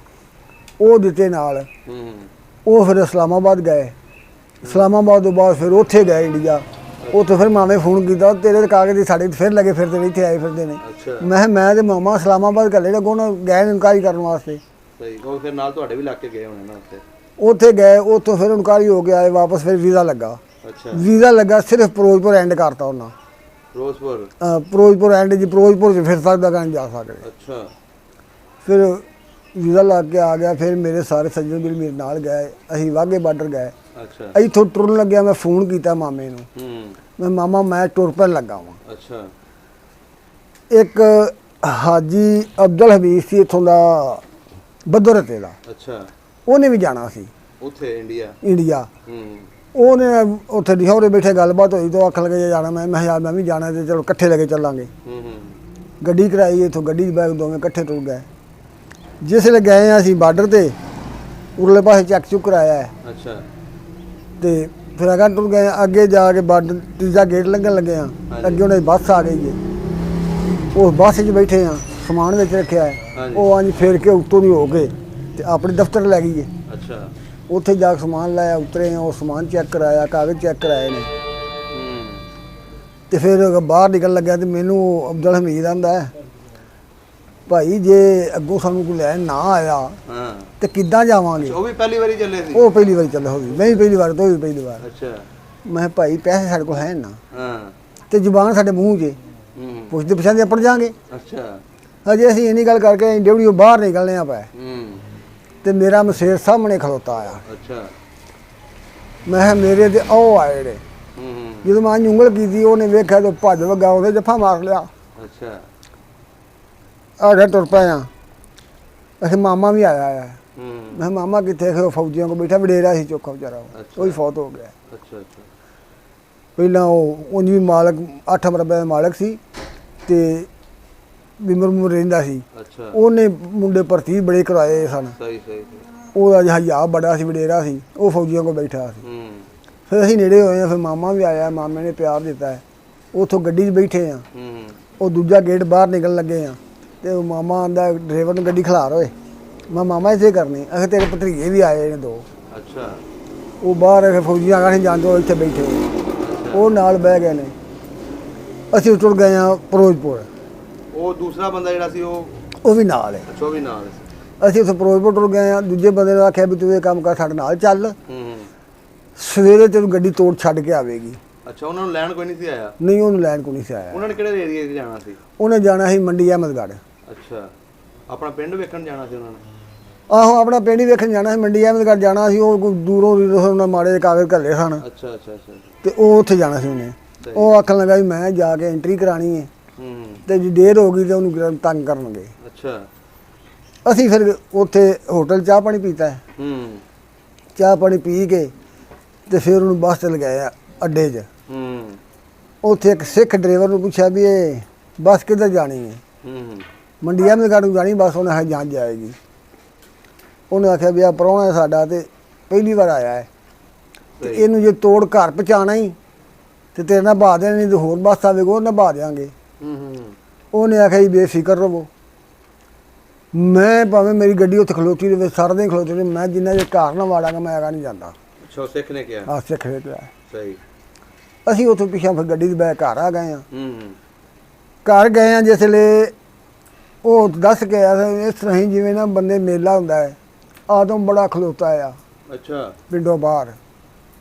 ਉਹ ਦਿੱਤੇ ਨਾਲ। ਉਹ ਫਿਰ ਇਸਲਾਮਾਬਾਦ ਗਏ। ਇਸਲਾਮਾਬਾਦ ਤੋਂ ਬਾਅਦ ਫਿਰ ਉੱਥੇ ਗਏ ਇੰਡੀਆ। ਉੱਥੇ ਫਿਰ ਮਾਮੇ ਫੋਨ ਕੀਤਾ, ਤੇਰੇ ਕਾਗਜ਼ ਦੀ ਸਾਡੇ ਫਿਰ ਲੱਗੇ ਫਿਰਦੇ ਨੇ, ਇੱਥੇ ਆਏ ਫਿਰਦੇ ਨੇ। ਮੈਂ ਤੇ ਮਾਮਾ ਇਸਲਾਮਾਬਾਦ ਘੱਲੇ ਲੱਗੋ ਨਾ, ਗਏ ਇਨਕੁਆਇਰੀ ਕਰਨ ਵਾਸਤੇ। ਸਹੀ। ਉਹ ਫਿਰ ਨਾਲ ਤੁਹਾਡੇ ਵੀ ਲੱਗ ਕੇ ਗਏ ਹੋਣੇ ਨਾ ਉੱਥੇ? ਉੱਥੇ ਗਏ, ਉੱਥੋਂ ਫਿਰ ਇਨਕਾਰੀ ਹੋ ਕੇ ਆਏ ਵਾਪਸ, ਫਿਰ ਵੀਜ਼ਾ ਲੱਗਾ। ਅੱਛਾ ਵੀਜ਼ਾ ਲੱਗਾ, ਸਿਰਫ ਫਿਰੋਜ਼ਪੁਰ ਐਂਡ ਕਰਤਾ ਉਹਨਾਂ। ਫਿਰੋਜ਼ਪੁਰ। ਫਿਰੋਜ਼ਪੁਰ ਐਂਡ ਜੀ, ਫਿਰੋਜ਼ਪੁਰ 'ਚ ਫਿਰ ਸਕਦਾ ਕਹਿਣ ਜਾ ਸਕਦੇ। ਅੱਛਾ ਫਿਰ ਵੀਜ਼ਾ ਲੱਗ ਕੇ ਆ ਗਿਆ। ਫਿਰ ਮੇਰੇ ਸਾਰੇ ਸੱਜਣ ਵੀ ਮੇਰੇ ਨਾਲ ਗਏ, ਅਸੀਂ ਵਾਘੇ ਬਾਰਡਰ ਗਏ। ਅੱਛਾ ਇੱਥੋਂ ਟੁਰਨ ਲੱਗਿਆ, ਮੈਂ ਫੋਨ ਕੀਤਾ ਮਾਮੇ ਨੂੰ, ਮੈਂ ਮਾਮਾ ਮੈਂ ਟੁਰ ਪੈਣ ਲੱਗਾ ਵਾਂ। ਅੱਛਾ ਇੱਕ ਹਾਜੀ ਅਬਦੁਲ ਹਮੀਦ ਸੀ ਇੱਥੋਂ ਦਾ, ਬਦੋਰਤੇ ਦਾ, ਅੱਛਾ ਉਹਨੇ ਵੀ ਜਾਣਾ ਸੀ ਉੱਥੇ ਇੰਡੀਆ। ਇੰਡੀਆ। ਉਹਨੇ ਉੱਥੇ ਲਿਖਾਉਰੇ ਬੈਠੇ ਗੱਲਬਾਤ ਹੋਈ, ਤਾਂ ਆਖਣ ਲੱਗੇ ਜਾਣਾ। ਮੈਂ ਯਾਰ ਮੈਂ ਵੀ ਜਾਣਾ, ਤੇ ਚਲੋ ਇਕੱਠੇ ਲੈ ਕੇ ਚੱਲਾਂਗੇ। ਗੱਡੀ ਕਰਾਈ, ਇੱਥੋਂ ਗੱਡੀ 'ਚ ਬੈਗ ਦੋਵੇਂ ਇਕੱਠੇ ਟੁਰ ਗਏ। ਜਿਸ ਵੇਲੇ ਗਏ ਹਾਂ ਅਸੀਂ ਬਾਰਡਰ ਤੇ, ਉਰਲੇ ਪਾਸੇ ਚੈੱਕ ਚੁੱਕ ਕਰਾਇਆ ਹੈ। ਅੱਛਾ ਤੇ ਫਿਰ ਅਗਾਂਹ ਟੁਰ ਗਏ, ਅੱਗੇ ਜਾ ਕੇ ਬਾਰਡਰ ਤੀਜਾ ਗੇਟ ਲੰਘਣ ਲੱਗੇ ਹਾਂ। ਅੱਗੇ ਉਹਨਾਂ ਦੀ ਬੱਸ ਆ ਗਈ ਹੈ, ਉਸ ਬੱਸ 'ਚ ਬੈਠੇ ਹਾਂ, ਸਮਾਨ ਵਿੱਚ ਰੱਖਿਆ ਹੈ। ਉਹ ਅੱਜ ਫੇਰ ਕੇ ਉੱਤੋਂ ਦੀ ਹੋ ਕੇ ਤੇ ਆਪਣੇ ਦਫ਼ਤਰ ਲੈ ਗਈ ਹੈ। ਅੱਛਾ ਉੱਥੇ ਜਾ ਕੇ ਸਮਾਨ ਲਾਇਆ, ਉਤਰੇ ਹਾਂ, ਉਹ ਸਮਾਨ ਚੈੱਕ ਕਰਾਇਆ, ਕਾਗਜ਼ ਚੈੱਕ ਕਰਾਏ ਨੇ। ਤੇ ਫਿਰ ਬਾਹਰ ਨਿਕਲਣ ਲੱਗਿਆ ਤੇ ਮੈਨੂੰ ਅਬਦੁਲ ਹਮੀਦ ਆਂਦਾ, ਭਾਈ ਜੇ ਅੱਗੋਂ ਸਾਨੂੰ ਕੋਈ ਲੈਣ ਨਾ ਆਇਆ ਤੇ ਕਿੱਦਾਂ ਜਾਵਾਂਗੇ। ਉਹ ਵੀ ਪਹਿਲੀ ਵਾਰੀ ਚੱਲੇ ਸੀ? ਉਹ ਪਹਿਲੀ ਵਾਰੀ ਚੱਲੇ ਹੋਈ, ਮੈਂ ਵੀ ਪਹਿਲੀ ਵਾਰ, ਤੋਂ ਵੀ ਪਹਿਲੀ ਵਾਰ। ਅੱਛਾ ਮੈਂ ਕਿਹਾ ਭਾਈ ਪੈਸੇ ਸਾਡੇ ਕੋਲ ਹੈ ਨਾ, ਹਾਂ, ਤੇ ਜ਼ੁਬਾਨ ਸਾਡੇ ਮੂੰਹ 'ਚ, ਪੁੱਛਦੇ ਪਛਾਣਦੇ ਆਪੜ ਜਾਾਂਗੇ। ਅੱਛਾ ਹਜੇ ਅਸੀਂ ਇੰਨੀ ਗੱਲ ਕਰਕੇ ਡਿਊਟੀ ਬਾਹਰ ਨਿਕਲਨੇ ਆ ਪਏ, ਤੇ ਮੇਰਾ ਮਸੇਰ ਸਾਹਮਣੇ ਖਲੋਤਾ ਆਇਆ। ਅੱਛਾ ਮੈਂ ਕਿਹਾ ਮੇਰੇ ਤੇ ਉਹ ਆਏ ਨੇ। ਜਦੋਂ ਮੈਂ ਉਂਗਲ ਕੀਤੀ, ਉਹਨੇ ਵੇਖਿਆ ਤੇ ਭੱਜ ਵਗਾ, ਉਹਦੇ ਜੱਫਾ ਮਾਰ ਲਿਆ। ਅੱਛਾ ਆਗੇ ਟੁਰ ਪਏ ਆ। ਅਸੀਂ ਮਾਮਾ ਵੀ ਆਇਆ ਹੈ। ਮੈਂ ਕਿਹਾ ਮਾਮਾ ਕਿੱਥੇ? ਉਹ ਫੌਜੀਆਂ ਕੋਲ ਬੈਠਾ, ਵਡੇਰਾ ਸੀ ਚੋਖਾ ਵਿਚਾਰਾ, ਉਹ ਵੀ ਫੌਤ ਹੋ ਗਿਆ। ਅੱਛਾ ਅੱਛਾ ਪਹਿਲਾਂ ਉਹ ਉਂਝ ਵੀ ਮਾਲਕ 8 ਮਰਬੇ ਦਾ ਮਾਲਕ ਸੀ, ਤੇ ਬਿਮਰ ਰਹਿੰਦਾ ਸੀ। ਅੱਛਾ ਉਹਨੇ ਮੁੰਡੇ ਭਰਤੀ ਬੜੇ ਕਰਵਾਏ ਸਨ। ਸਹੀ ਸਹੀ। ਉਹਦਾ ਹਯਾ ਬੜਾ ਸੀ, ਵਡੇਰਾ ਸੀ, ਉਹ ਫੌਜੀਆਂ ਕੋਲ ਬੈਠਾ ਸੀ। ਫਿਰ ਅਸੀਂ ਨੇੜੇ ਹੋਏ ਹਾਂ, ਫਿਰ ਮਾਮਾ ਵੀ ਆਇਆ, ਮਾਮੇ ਨੇ ਪਿਆਰ ਦਿੱਤਾ ਹੈ। ਉੱਥੋਂ ਗੱਡੀ 'ਚ ਬੈਠੇ ਹਾਂ, ਉਹ ਦੂਜਾ ਗੇਟ ਬਾਹਰ ਨਿਕਲਣ ਲੱਗੇ ਹਾਂ, ਤੇ ਉਹ ਮਾਮਾ ਆਂਦਾ ਡਰਾਈਵਰ ਨੂੰ ਗੱਡੀ ਖਿਲਾਰ ਹੋਏ। ਮੈਂ ਮਾਮਾ ਇੱਥੇ ਕਰਨੀ, ਅਖੇ ਤੇਰੇ ਭਤਰੀਏ ਵੀ ਆਏ ਨੇ 2। ਅੱਛਾ ਉਹ ਬਾਹਰ ਫੌਜੀਆਂ ਆਖੇ ਜਾਂਦੇ, ਉਹ ਇੱਥੇ ਬੈਠੇ, ਉਹ ਨਾਲ ਬਹਿ ਗਏ ਨੇ। ਅਸੀਂ ਟੁਰ ਗਏ ਹਾਂ ਫਿਰੋਜ਼ਪੁਰ। ਉਹ ਦੂਸਰਾ ਬੰਦਾ ਜਿਹੜਾ ਸੀ ਉਹ ਵੀ ਨਾਲ ਹੈ। ਅੱਛਾ ਉਹ ਵੀ ਨਾਲ ਸੀ। ਅਸੀਂ ਉੱਥੇ ਫਿਰੋਜ਼ਪੁਰ ਟੁਰ ਗਏ ਹਾਂ। ਦੂਜੇ ਬੰਦੇ ਨੇ ਆਖਿਆ ਵੀ ਤੂੰ ਇਹ ਕੰਮ ਕਰ, ਸਾਡੇ ਨਾਲ ਚੱਲ, ਸਵੇਰੇ ਤੈਨੂੰ ਗੱਡੀ ਤੋੜ ਛੱਡ ਕੇ ਆਵੇਗੀ। ਅੱਛਾ ਉਹਨਾਂ ਨੂੰ ਲੈਣ ਕੋਈ ਨਹੀਂ ਸੀ ਆਇਆ? ਨਹੀਂ, ਉਹਨੂੰ ਲੈਣ ਕੋਈ ਨਹੀਂ ਸੀ ਆਇਆ। ਉਹਨਾਂ ਨੇ ਕਿਹੜੇ ਏਰੀਏ 'ਚ ਜਾਣਾ ਸੀ? ਉਹਨੇ ਜਾਣਾ ਸੀ ਮੰਡੀ ਅਹਿਮਦਗੜ੍ਹ। ਅੱਛਾ ਆਪਣਾ ਪਿੰਡ ਵੇਖਣ ਜਾਣਾ ਸੀ ਉਹਨਾਂ ਨੇ? ਆਹੋ, ਆਪਣਾ ਪਿੰਡ ਹੀ ਵੇਖਣ ਜਾਣਾ ਸੀ, ਮੰਡੀ ਅਹਿਮਦਗੜ੍ਹ ਜਾਣਾ ਸੀ। ਉਹ ਦੂਰੋਂ ਉਹਨਾਂ ਮਾੜੇ ਜਿਹੇ ਕਾਗਜ਼ ਘੱਲੇ ਸਨ। ਅੱਛਾ ਅੱਛਾ ਅੱਛਾ ਤੇ ਉਹ ਉੱਥੇ ਜਾਣਾ ਸੀ ਉਹਨੇ। ਉਹ ਆਖਣ ਲੱਗਾ ਵੀ ਮੈਂ ਜਾ ਕੇ ਐਂਟਰੀ ਕਰਾਣੀ ਹੈ, ਤੇ ਜੇ ਦੇਰ ਹੋ ਗਈ ਤੇ ਉਹਨੂੰ ਤੰਗ ਕਰਨਗੇ। ਅੱਛਾ ਅਸੀਂ ਫਿਰ ਉੱਥੇ ਹੋਟਲ ਚਾਹ ਪਾਣੀ ਪੀਤਾ ਹੈ। ਚਾਹ ਪਾਣੀ ਪੀ ਕੇ ਤੇ ਫਿਰ ਉਹਨੂੰ ਬੱਸ ਤੇ ਲਗਾਇਆ ਅੱਡੇ 'ਚ। ਉੱਥੇ ਇੱਕ ਸਿੱਖ ਡਰਾਈਵਰ ਨੂੰ ਪੁੱਛਿਆ ਵੀ ਇਹ ਬੱਸ ਕਿੱਧਰ ਜਾਣੀ ਹੈ? ਮੰਡੀ ਅਹਿਮਦਗੜ੍ਹ ਨੂੰ ਜਾਣੀ ਬੱਸ। ਉਹਨੇ ਹਾਂ ਜਾਂਚ ਜਾਏਗੀ। ਉਹਨੇ ਆਖਿਆ ਵੀ ਆ ਪ੍ਰਾਹੁਣਾ ਸਾਡਾ, ਤੇ ਪਹਿਲੀ ਵਾਰ ਆਇਆ ਹੈ, ਤੇ ਇਹਨੂੰ ਜੇ ਤੋੜ ਘਰ ਪਹੁੰਚਾਉਣਾ ਹੀ ਤੇ ਤੇਰੇ ਨਾਲ ਬਹਾ ਦੇਣਾ, ਨਹੀਂ ਤੇ ਹੋਰ ਬੱਸ ਆਵੇਗਾ ਉਹ ਨਭਾ ਦਿਆਂਗੇ। ਉਹਨੇ ਆਖਿਆ ਜੀ ਬੇਫਿਕਰ ਰਹੋ, ਮੈਂ ਭਾਵੇਂ ਮੇਰੀ ਗੱਡੀ ਉੱਥੇ ਖਲੋਤੀ ਰਹੇ, ਸਾਰਾ ਦਿਨ ਖਲੋਤੀ ਰਹੇ, ਮੈਂ ਜਿੰਨਾ ਜੇ ਘਰ ਨਾ ਵਾੜਾਂਗਾ ਮੈਂ ਆਗਾ ਨਹੀਂ ਜਾਂਦਾ। ਅੱਛਾ ਸਿੱਖ ਨੇ ਕਿਹਾ? ਹਾਂ, ਸਿੱਖ ਨੇ ਕਿਹਾ। ਸਹੀ। ਅਸੀਂ ਉੱਥੋਂ ਪਿੱਛੇ ਫਿਰ ਗੱਡੀ 'ਚ ਬਹਿ ਘਰ ਆ ਗਏ ਹਾਂ। ਘਰ ਗਏ ਹਾਂ ਜਿਸ ਵੇਲੇ, ਉਹ ਦੱਸ ਕੇ ਆਇਆ ਇਸ ਤਰ੍ਹਾਂ ਹੀ ਜਿਵੇਂ ਨਾ ਬੰਦੇ ਮੇਲਾ ਹੁੰਦਾ ਹੈ, ਆਦਮ ਬੜਾ ਖਲੋਤਾ ਆ। ਅੱਛਾ ਪਿੰਡੋਂ ਬਾਹਰ?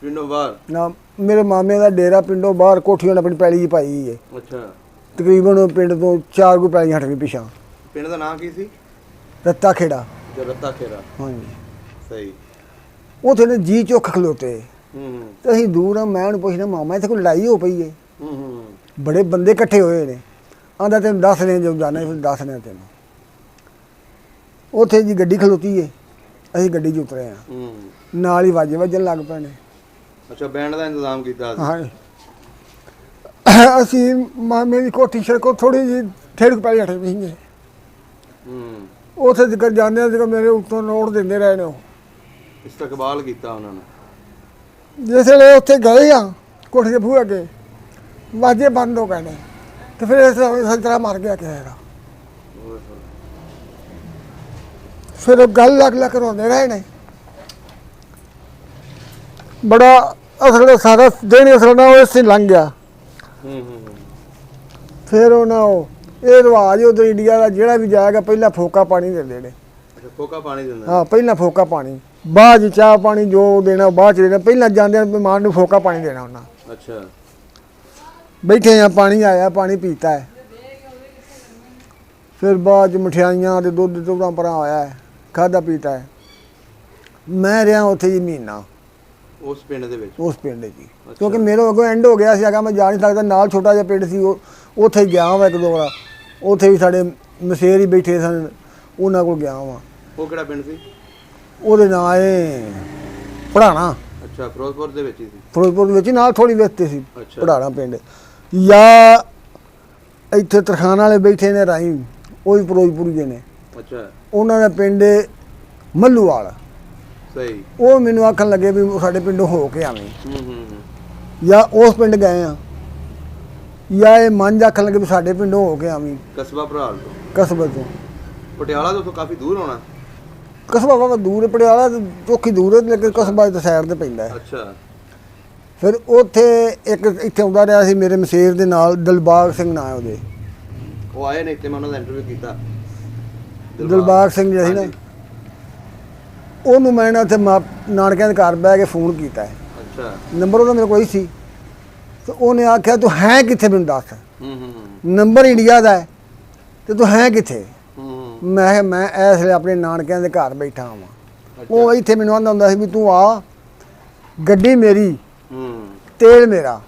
ਪਿੰਡੋਂ ਬਾਹਰ ਨਾ, ਮੇਰੇ ਮਾਮੇ ਦਾ ਡੇਰਾ ਪਿੰਡੋਂ ਬਾਹਰ, ਕੋਠੀਆਂ ਆਪਣੀ ਪੈਲੀ 'ਚ ਪਾਈ ਹੈ। ਅੱਛਾ ਤਕਰੀਬਨ ਪਿੰਡ ਤੋਂ 4 ਕੁ ਪੈਲੀਆਂ ਹਟਵੀਂ ਪਿਛਾਂ। ਪਿੰਡ ਦਾ ਨਾਂ ਕੀ ਸੀ? ਰੱਤਾ ਖੇੜਾ। ਰੱਤਾ ਖੇੜਾ। ਹਾਂਜੀ ਸਹੀ। ਉੱਥੇ ਨੇ ਜੀ ਚੁੱਕ ਖਲੋਤੇ, ਤੇ ਅਸੀਂ ਦੂਰ ਆ। ਮੈਂ ਉਹਨੂੰ ਪੁੱਛਣਾ ਮਾਮਾ ਇੱਥੇ ਕੋਈ ਲੜਾਈ ਹੋ ਪਈ ਹੈ? ਬੜੇ ਬੰਦੇ ਇਕੱਠੇ ਹੋਏ ਨੇ। ਆਂਦਾ ਤੈਨੂੰ ਦੱਸ ਰਹੇ ਜਦੋਂ ਜਾਣਾ ਫਿਰ ਦੱਸ ਰਹੇ ਤੈਨੂੰ। ਉੱਥੇ ਜੀ ਗੱਡੀ ਖਲੋਤੀ ਹੈ, ਅਸੀਂ ਗੱਡੀ 'ਚ ਉਤਰੇ ਹਾਂ, ਨਾਲ ਹੀ ਵਾਜੇ ਵੱਜਣ ਲੱਗ ਪਏ ਨੇ। ਅੱਛਾ ਬੈਂਡ ਦਾ ਇੰਤਜ਼ਾਮ ਕੀਤਾ? ਹਾਂ। ਅਸੀਂ ਮਾਮੇ ਦੀ ਕੋਠੀ ਸੜਕੋਂ ਥੋੜੀ ਜਿਹੀ ਠੇੜ ਪੈ ਹਟੇ ਵੀ ਸੀਗੇ। ਉੱਥੇ ਜ਼ਿਕਰ ਜਾਂਦੇ ਸੀ, ਮੇਰੇ ਉੱਤੋਂ ਨੋਟ ਦਿੰਦੇ ਰਹੇ ਨੇ। ਉਹ ਇਸਤਕਬਾਲ ਕੀਤਾ ਉਹਨਾਂ ਨੇ। ਜਿਸ ਵੇਲੇ ਉੱਥੇ ਗਏ ਆ ਕੋਠੀ ਦੇ ਬੂਹੇ ਅੱਗੇ, ਵਾਜੇ ਬੰਦ ਹੋ ਗਏ ਨੇ, ਤੇ ਫਿਰ ਇਸ ਸੰਤਰਾ ਮਰ ਗਿਆ ਕਿਸੇ ਦਾ। ਫਿਰ ਗੱਲ ਲੱਗ ਰੋਂਦੇ ਰਹੇ ਨੇ। ਬੜਾ ਅਸਲ ਸਾਰਾ ਦਿਨ ਅਸਲ ਨਾ ਉਹ ਇਸੇ ਲੰਘ ਗਿਆ। ਫਿਰ ਉਹਨਾਂ ਇਹ ਰਿਵਾਜ ਉਧਰ ਇੰਡੀਆ ਦਾ ਜਿਹੜਾ ਵੀ ਜਾਏਗਾ ਪਹਿਲਾਂ ਫੋਕਾ ਪਾਣੀ ਦਿੰਦੇ ਨੇ। ਫੋਕਾ ਪਾਣੀ ਦਿੰਦੇ? ਹਾਂ, ਪਹਿਲਾਂ ਫੋਕਾ ਪਾਣੀ। ਬਾਅਦ 'ਚ ਚਾਹ ਪਾਣੀ ਜੋ ਦੇਣਾ ਬਾਅਦ 'ਚ ਦੇਣਾ, ਪਹਿਲਾਂ ਜਾਂਦਿਆਂ ਮਹਿਮਾਨ ਨੂੰ ਫੋਕਾ ਪਾਣੀ ਦੇਣਾ ਉਹਨਾਂ। ਅੱਛਾ। ਬੈਠੇ ਆ, ਪਾਣੀ ਆਇਆ, ਪਾਣੀ ਪੀਤਾ ਹੈ। ਫਿਰ ਬਾਅਦ 'ਚ ਮਠਿਆਈਆਂ ਤੇ ਦੁੱਧ ਤੋਂ ਪਰਾਂ ਆਇਆ ਹੈ, ਖਾਧਾ ਪੀਤਾ ਹੈ। ਮੈਂ ਰਿਹਾ ਉੱਥੇ ਜੀ ਮਹੀਨਾ ਉਸ ਪਿੰਡ ਦੇ ਵਿੱਚ? ਉਸ ਪਿੰਡ 'ਚ ਹੀ। ਕਿਉਂਕਿ ਮੇਰੇ ਅੱਗੋਂ ਐਂਡ ਹੋ ਗਿਆ ਸੀ, ਅਗਾ ਮੈਂ ਜਾ ਨਹੀਂ ਸਕਦਾ। ਨਾਲ ਛੋਟਾ ਜਿਹਾ ਪਿੰਡ ਸੀ, ਉਹ ਉੱਥੇ ਹੀ ਗਿਆ ਵਾਂ ਇੱਕ ਦੋ ਵਾਰ। ਉੱਥੇ ਵੀ ਸਾਡੇ ਮਸੇਰ ਹੀ ਬੈਠੇ ਸਨ, ਉਹਨਾਂ ਕੋਲ ਗਿਆ ਵਾਂ। ਉਹ ਕਿਹੜਾ ਪਿੰਡ ਸੀ? ਉਹਦੇ ਨਾਂ ਏ ਪੜਾਣਾ। ਅੱਛਾ, ਫਿਰੋਜ਼ਪੁਰ ਦੇ ਵਿੱਚ ਹੀ ਸੀ? ਫਿਰੋਜ਼ਪੁਰ ਦੇ ਵਿੱਚ ਹੀ, ਨਾਲ ਥੋੜੀ ਵਿਸਤੇ ਸੀ ਅੱਛਾ। ਪੜਾਣਾ ਪਿੰਡ। ਜਾਂ ਇੱਥੇ ਤਰਖਾਣ ਵਾਲੇ ਬੈਠੇ ਨੇ ਰਾਹੀਂ, ਉਹ ਵੀ ਫਿਰੋਜ਼ਪੁਰ ਦੇ ਨੇ। ਅੱਛਾ। ਉਹਨਾਂ ਦਾ ਪਿੰਡ ਮੱਲੂਵਾਲ। ਸਹੀ। ਉਹ ਮੈਨੂੰ ਆਖਣ ਲੱਗੇ ਵੀ ਸਾਡੇ ਪਿੰਡੋਂ ਹੋ ਕੇ ਆਵੇਂ। ਹੂੰ। ਜਾਂ ਉਸ ਪਿੰਡ ਗਏ ਆ, ਜਾਂ ਇਹ ਮੰਝ ਆਖਣ ਲੱਗੇ ਵੀ ਸਾਡੇ ਪਿੰਡੋਂ ਹੋ ਕੇ ਆਵੀਂ। ਕਸਬਾ ਭਰਾਲ ਤੋਂ? ਕਸਬੇ ਤੋਂ। ਪਟਿਆਲਾ ਤੋਂ ਕਾਫੀ ਦੂਰ ਹੋਣਾ? ਕਸਬਾ ਵਾਵਾ ਦੂਰ ਹੈ, ਪਟਿਆਲਾ ਚੌਖੀ ਦੂਰ ਹੈ, ਲੇਕਿਨ ਕਸਬਾ ਤਾਂ ਸਾਈਡ ਤੇ ਪੈਂਦਾ ਹੈ। ਅੱਛਾ। ਫਿਰ ਉੱਥੇ ਇੱਕ ਇੱਥੇ ਆਉਂਦਾ ਰਿਹਾ ਸੀ ਮੇਰੇ ਮਸੇਰ ਦੇ ਨਾਲ, ਦਿਲਬਾਗ ਸਿੰਘ ਨਾਂ ਹੈ ਉਹਦੇ। ਉਹ ਆਏ ਨੇ ਇੱਥੇ, ਮੈਂ ਉਹਨਾਂ ਦਾ ਇੰਟਰਵਿਊ ਕੀਤਾ। ਦਿਲਬਾਗ ਸਿੰਘ ਜਿਹੜਾ ਸੀ ਨਾ, ਉਹਨੂੰ ਮੈਂ ਨਾ ਉੱਥੇ ਨਾਨਕਿਆਂ ਦੇ ਘਰ ਬਹਿ ਕੇ ਫੋਨ ਕੀਤਾ ਹੈ। ਅੱਛਾ। ਨੰਬਰ ਉਹਦਾ ਮੇਰੇ ਕੋਲ ਹੀ ਸੀ। ਤੇ ਉਹਨੇ ਆਖਿਆ ਤੂੰ ਹੈ ਕਿੱਥੇ ਮੈਨੂੰ ਦੱਸ। ਹੂੰ। ਨੰਬਰ ਇੰਡੀਆ ਦਾ ਹੈ ਤੇ ਤੂੰ ਹੈ ਕਿੱਥੇ? ਹੂੰ। ਮੈਂ ਕਿਹਾ ਮੈਂ ਇਸ ਵੇਲੇ ਆਪਣੇ ਨਾਨਕਿਆਂ ਦੇ ਘਰ ਬੈਠਾ ਹਾਂ। ਉਹ ਇੱਥੇ ਮੈਨੂੰ ਆਂਦਾ ਹੁੰਦਾ ਸੀ ਵੀ ਤੂੰ ਆ, ਗੱਡੀ ਮੇਰੀ, ਤੇਲ ਮੇਰਾ,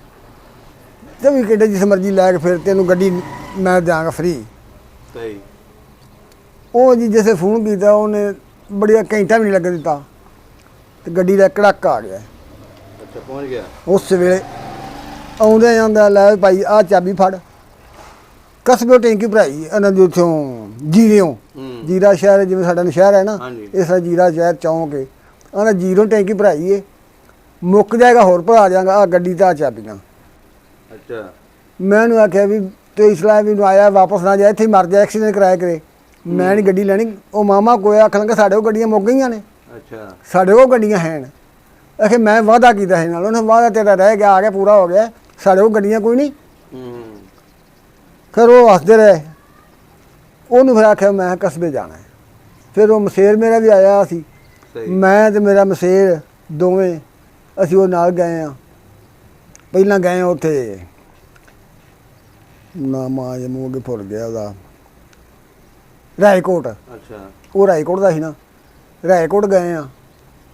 ਤੇ ਵੀ ਕਿੱਡੇ ਜਿਸ ਮਰਜ਼ੀ ਲੈ ਕੇ ਫਿਰ ਤੈਨੂੰ ਗੱਡੀ ਮੈਂ ਦਿਆਂਗਾ ਫ੍ਰੀ। ਸਹੀ। ਉਹ ਜੀ ਜਿਸੇ ਫੋਨ ਕੀਤਾ ਉਹਨੇ ਬੜੀਆ ਘੰਟਾ ਵੀ ਨਹੀਂ ਲੱਗਣ ਦਿੱਤਾ ਤੇ ਗੱਡੀ ਦਾ ਕੜਾਕਾ ਆ ਗਿਆ। ਅੱਛਾ, ਪਹੁੰਚ ਗਿਆ ਉਸ ਵੇਲੇ। ਆਉਂਦੇ ਜਾਂਦਾ, ਲੈ ਭਾਈ ਆਹ ਚਾਬੀ ਫੜ। ਕਸਬੇ ਟੈਂਕੀ ਭਰਾਈ ਇਹਨਾਂ ਦੇ ਉੱਥੋਂ ਜੀਰਿਓਂ। ਜੀਰਾ ਸ਼ਹਿਰ ਜਿਵੇਂ ਸਾਡਾ ਸ਼ਹਿਰ ਹੈ ਨਾ, ਇਸ ਤਰ੍ਹਾਂ ਜੀਰਾ ਸ਼ਹਿਰ ਚੌਂਕ ਹੈ। ਆਂਦਾ ਜੀਰੋ ਟੈਂਕੀ ਭਰਾਈ ਏ, ਮੁੱਕ ਜਾਏਗਾ ਹੋਰ ਭਰਾ ਜਾਗਾ, ਆ ਗੱਡੀ ਤਾਂ ਚਾਬੀਆਂ। ਅੱਛਾ। ਮੈਂ ਉਹਨੂੰ ਆਖਿਆ ਵੀ ਤੇ ਇਸਲਾਮ ਵੀ ਨੂੰ ਆਇਆ ਵਾਪਸ ਨਾ ਜਾਏ, ਇੱਥੇ ਹੀ ਮਰ ਜਾ, ਐਕਸੀਡੈਂਟ ਕਰਾਇਆ ਕਰੇ। ਮੈਂ ਨਹੀਂ ਗੱਡੀ ਲੈਣੀ। ਉਹ ਮਾਮਾ ਕੋਈ ਆਖਣ ਲੱਗਾ ਸਾਡੇ ਕੋਲ ਗੱਡੀਆਂ ਮੁੱਕ ਗਈਆਂ ਨੇ। ਅੱਛਾ। ਸਾਡੇ ਕੋਲ ਗੱਡੀਆਂ ਹਨ। ਆਖੇ ਮੈਂ ਵਾਅਦਾ ਕੀਤਾ ਸੀ ਨਾਲ, ਉਹਨੇ ਵਾਅਦਾ ਤੇਰਾ ਰਹਿ ਗਿਆ, ਆ ਗਿਆ, ਪੂਰਾ ਹੋ ਗਿਆ, ਸਾਡੇ ਕੋਲ ਗੱਡੀਆਂ ਕੋਈ ਨਹੀਂ। ਫਿਰ ਉਹ ਹੱਸਦੇ ਰਹੇ। ਉਹਨੂੰ ਫਿਰ ਆਖਿਆ ਮੈਂ ਕਸਬੇ ਜਾਣਾ ਹੈ। ਫਿਰ ਉਹ ਮਸੇਰ ਮੇਰਾ ਵੀ ਆਇਆ ਸੀ, ਮੈਂ ਤੇ ਮੇਰਾ ਮਸੇਰ ਦੋਵੇਂ ਅਸੀਂ ਉਹ ਨਾਲ ਗਏ ਹਾਂ। ਪਹਿਲਾਂ ਗਏ ਉੱਥੇ, ਨਾਮ ਆ ਜੇ ਮੂੰਹ ਅੱਗੇ ਭੁੱਲ ਗਿਆ ਉਹਦਾ, ਰਾਏਕੋਟ। ਅੱਛਾ। ਉਹ ਰਾਏਕੋਟ ਦਾ ਸੀ ਨਾ। ਰਾਏਕੋਟ ਗਏ ਆ,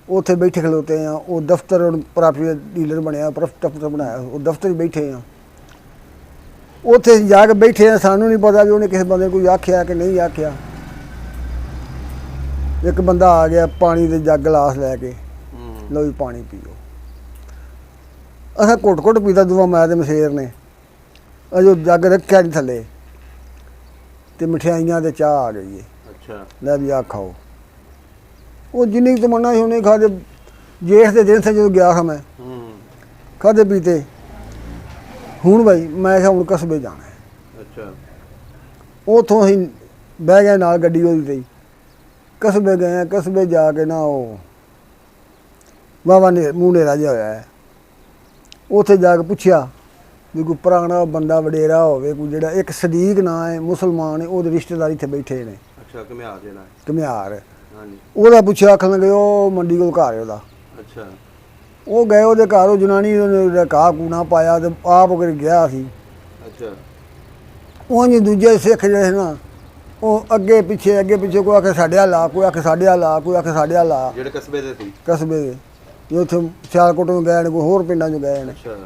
ਉੱਥੇ ਬੈਠੇ ਖਲੋਤੇ ਆ। ਉਹ ਦਫ਼ਤਰ ਪ੍ਰਾਪਰਟੀ ਡੀਲਰ ਬਣਿਆ, ਦਫ਼ਤਰ ਬਣਾਇਆ, ਉਹ ਦਫ਼ਤਰ 'ਚ ਬੈਠੇ ਆ। ਉੱਥੇ ਜਾ ਕੇ ਬੈਠੇ ਆ, ਸਾਨੂੰ ਨਹੀਂ ਪਤਾ ਵੀ ਉਹਨੇ ਕਿਸੇ ਬੰਦੇ ਨੂੰ ਕੋਈ ਆਖਿਆ ਕਿ ਨਹੀਂ ਆਖਿਆ। ਇੱਕ ਬੰਦਾ ਆ ਗਿਆ ਪਾਣੀ ਦੇ ਜੱਗ ਗਲਾਸ ਲੈ ਕੇ, ਲਓ ਜੀ ਪਾਣੀ ਪੀਓ। ਅਸਾਂ ਘੁੱਟ ਪੀਤਾ ਦੋਵਾਂ, ਮੈਂ ਤੇ ਮਸੇਰ ਨੇ। ਅਜੋ ਜੱਗ ਰੱਖਿਆ ਨਹੀਂ ਥੱਲੇ ਤੇ ਮਠਿਆਈਆਂ ਤੇ ਚਾਹ ਆ ਗਈ ਏ। ਅੱਛਾ। ਲੈ ਵੀ ਆ ਖਾਓ। ਉਹ ਜਿੰਨੀ ਤਮੰਨਾ ਸੀ ਉਹਨੇ ਖਾਦੇ। ਜੇਠ ਦੇ ਦਿਨ ਸੇ ਜਦੋਂ ਗਿਆ ਹਾਂ ਮੈਂ, ਖਾਦੇ ਪੀਤੇ। ਹੁਣ ਬਾਈ ਮੈਂ ਕਿਹਾ ਹੁਣ ਕਸਬੇ ਜਾਣਾ ਹੈ। ਅੱਛਾ। ਉੱਥੋਂ ਅਸੀਂ ਬਹਿ ਗਏ ਨਾਲ ਗੱਡੀ ਉਹਦੀ ਤੇ, ਕਸਬੇ ਗਏ। ਕਸਬੇ ਜਾ ਕੇ ਨਾ ਉਹ ਵਾਵਾ ਨੇ ਮੂੰਹ ਨੇਰਾ ਜਿਹਾ ਹੋਇਆ ਹੈ। ਉੱਥੇ ਜਾ ਕੇ ਪੁੱਛਿਆ ਵੀ ਕੋਈ ਪੁਰਾਣਾ ਬੰਦਾ ਵਡੇਰਾ ਹੋਵੇ, ਕੋਈ ਜਿਹੜਾ ਇੱਕ ਸਦੀਕ ਨਾਂ ਹੈ, ਮੁਸਲਮਾਨ ਹੈ, ਉਹਦੇ ਰਿਸ਼ਤੇਦਾਰ ਇੱਥੇ ਬੈਠੇ ਨੇ। ਅੱਛਾ। ਘੁਮਿਆਰ ਜਿਹੜਾ? ਘੁਮਿਆਰ। ਹਾਂਜੀ। ਉਹਦਾ ਪੁੱਛਿਆ, ਆਖਣ ਲੱਗੇ ਉਹ ਮੰਡੀ ਕੋਲ ਘਰ ਹੈ ਉਹਦਾ। ਅੱਛਾ। ਉਹ ਗਏ ਉਹਦੇ ਘਰ, ਉਹ ਜਨਾਨੀ ਉਹਨੇ ਘਾਹ ਕੂਣਾ ਪਾਇਆ ਤੇ ਆਪ ਕਰ ਗਿਆ ਸੀ। ਅੱਛਾ। ਉਹ ਦੂਜੇ ਸਿੱਖ ਜਿਹੜੇ ਨਾ, ਉਹ ਅੱਗੇ ਪਿੱਛੇ ਕੋਈ ਆਖੇ ਸਾਡੇ ਵੱਲ ਆ, ਕੋਈ ਆਖੇ ਸਾਡੇ ਵੱਲ ਆ, ਕੋਈ ਆਖੇ ਸਾਡੇ ਵੱਲ ਆ। ਜਿਹੜੇ ਕਸਬੇ ਦੇ ਸੀ? ਕਸਬੇ ਦੇ। ਜੇ ਉੱਥੇ ਸਿਆਲਕੋਟ ਨੂੰ ਗਏ ਨੇ, ਕੋਈ ਹੋਰ ਪਿੰਡਾਂ 'ਚ ਗਏ ਨੇ। ਅੱਛਾ।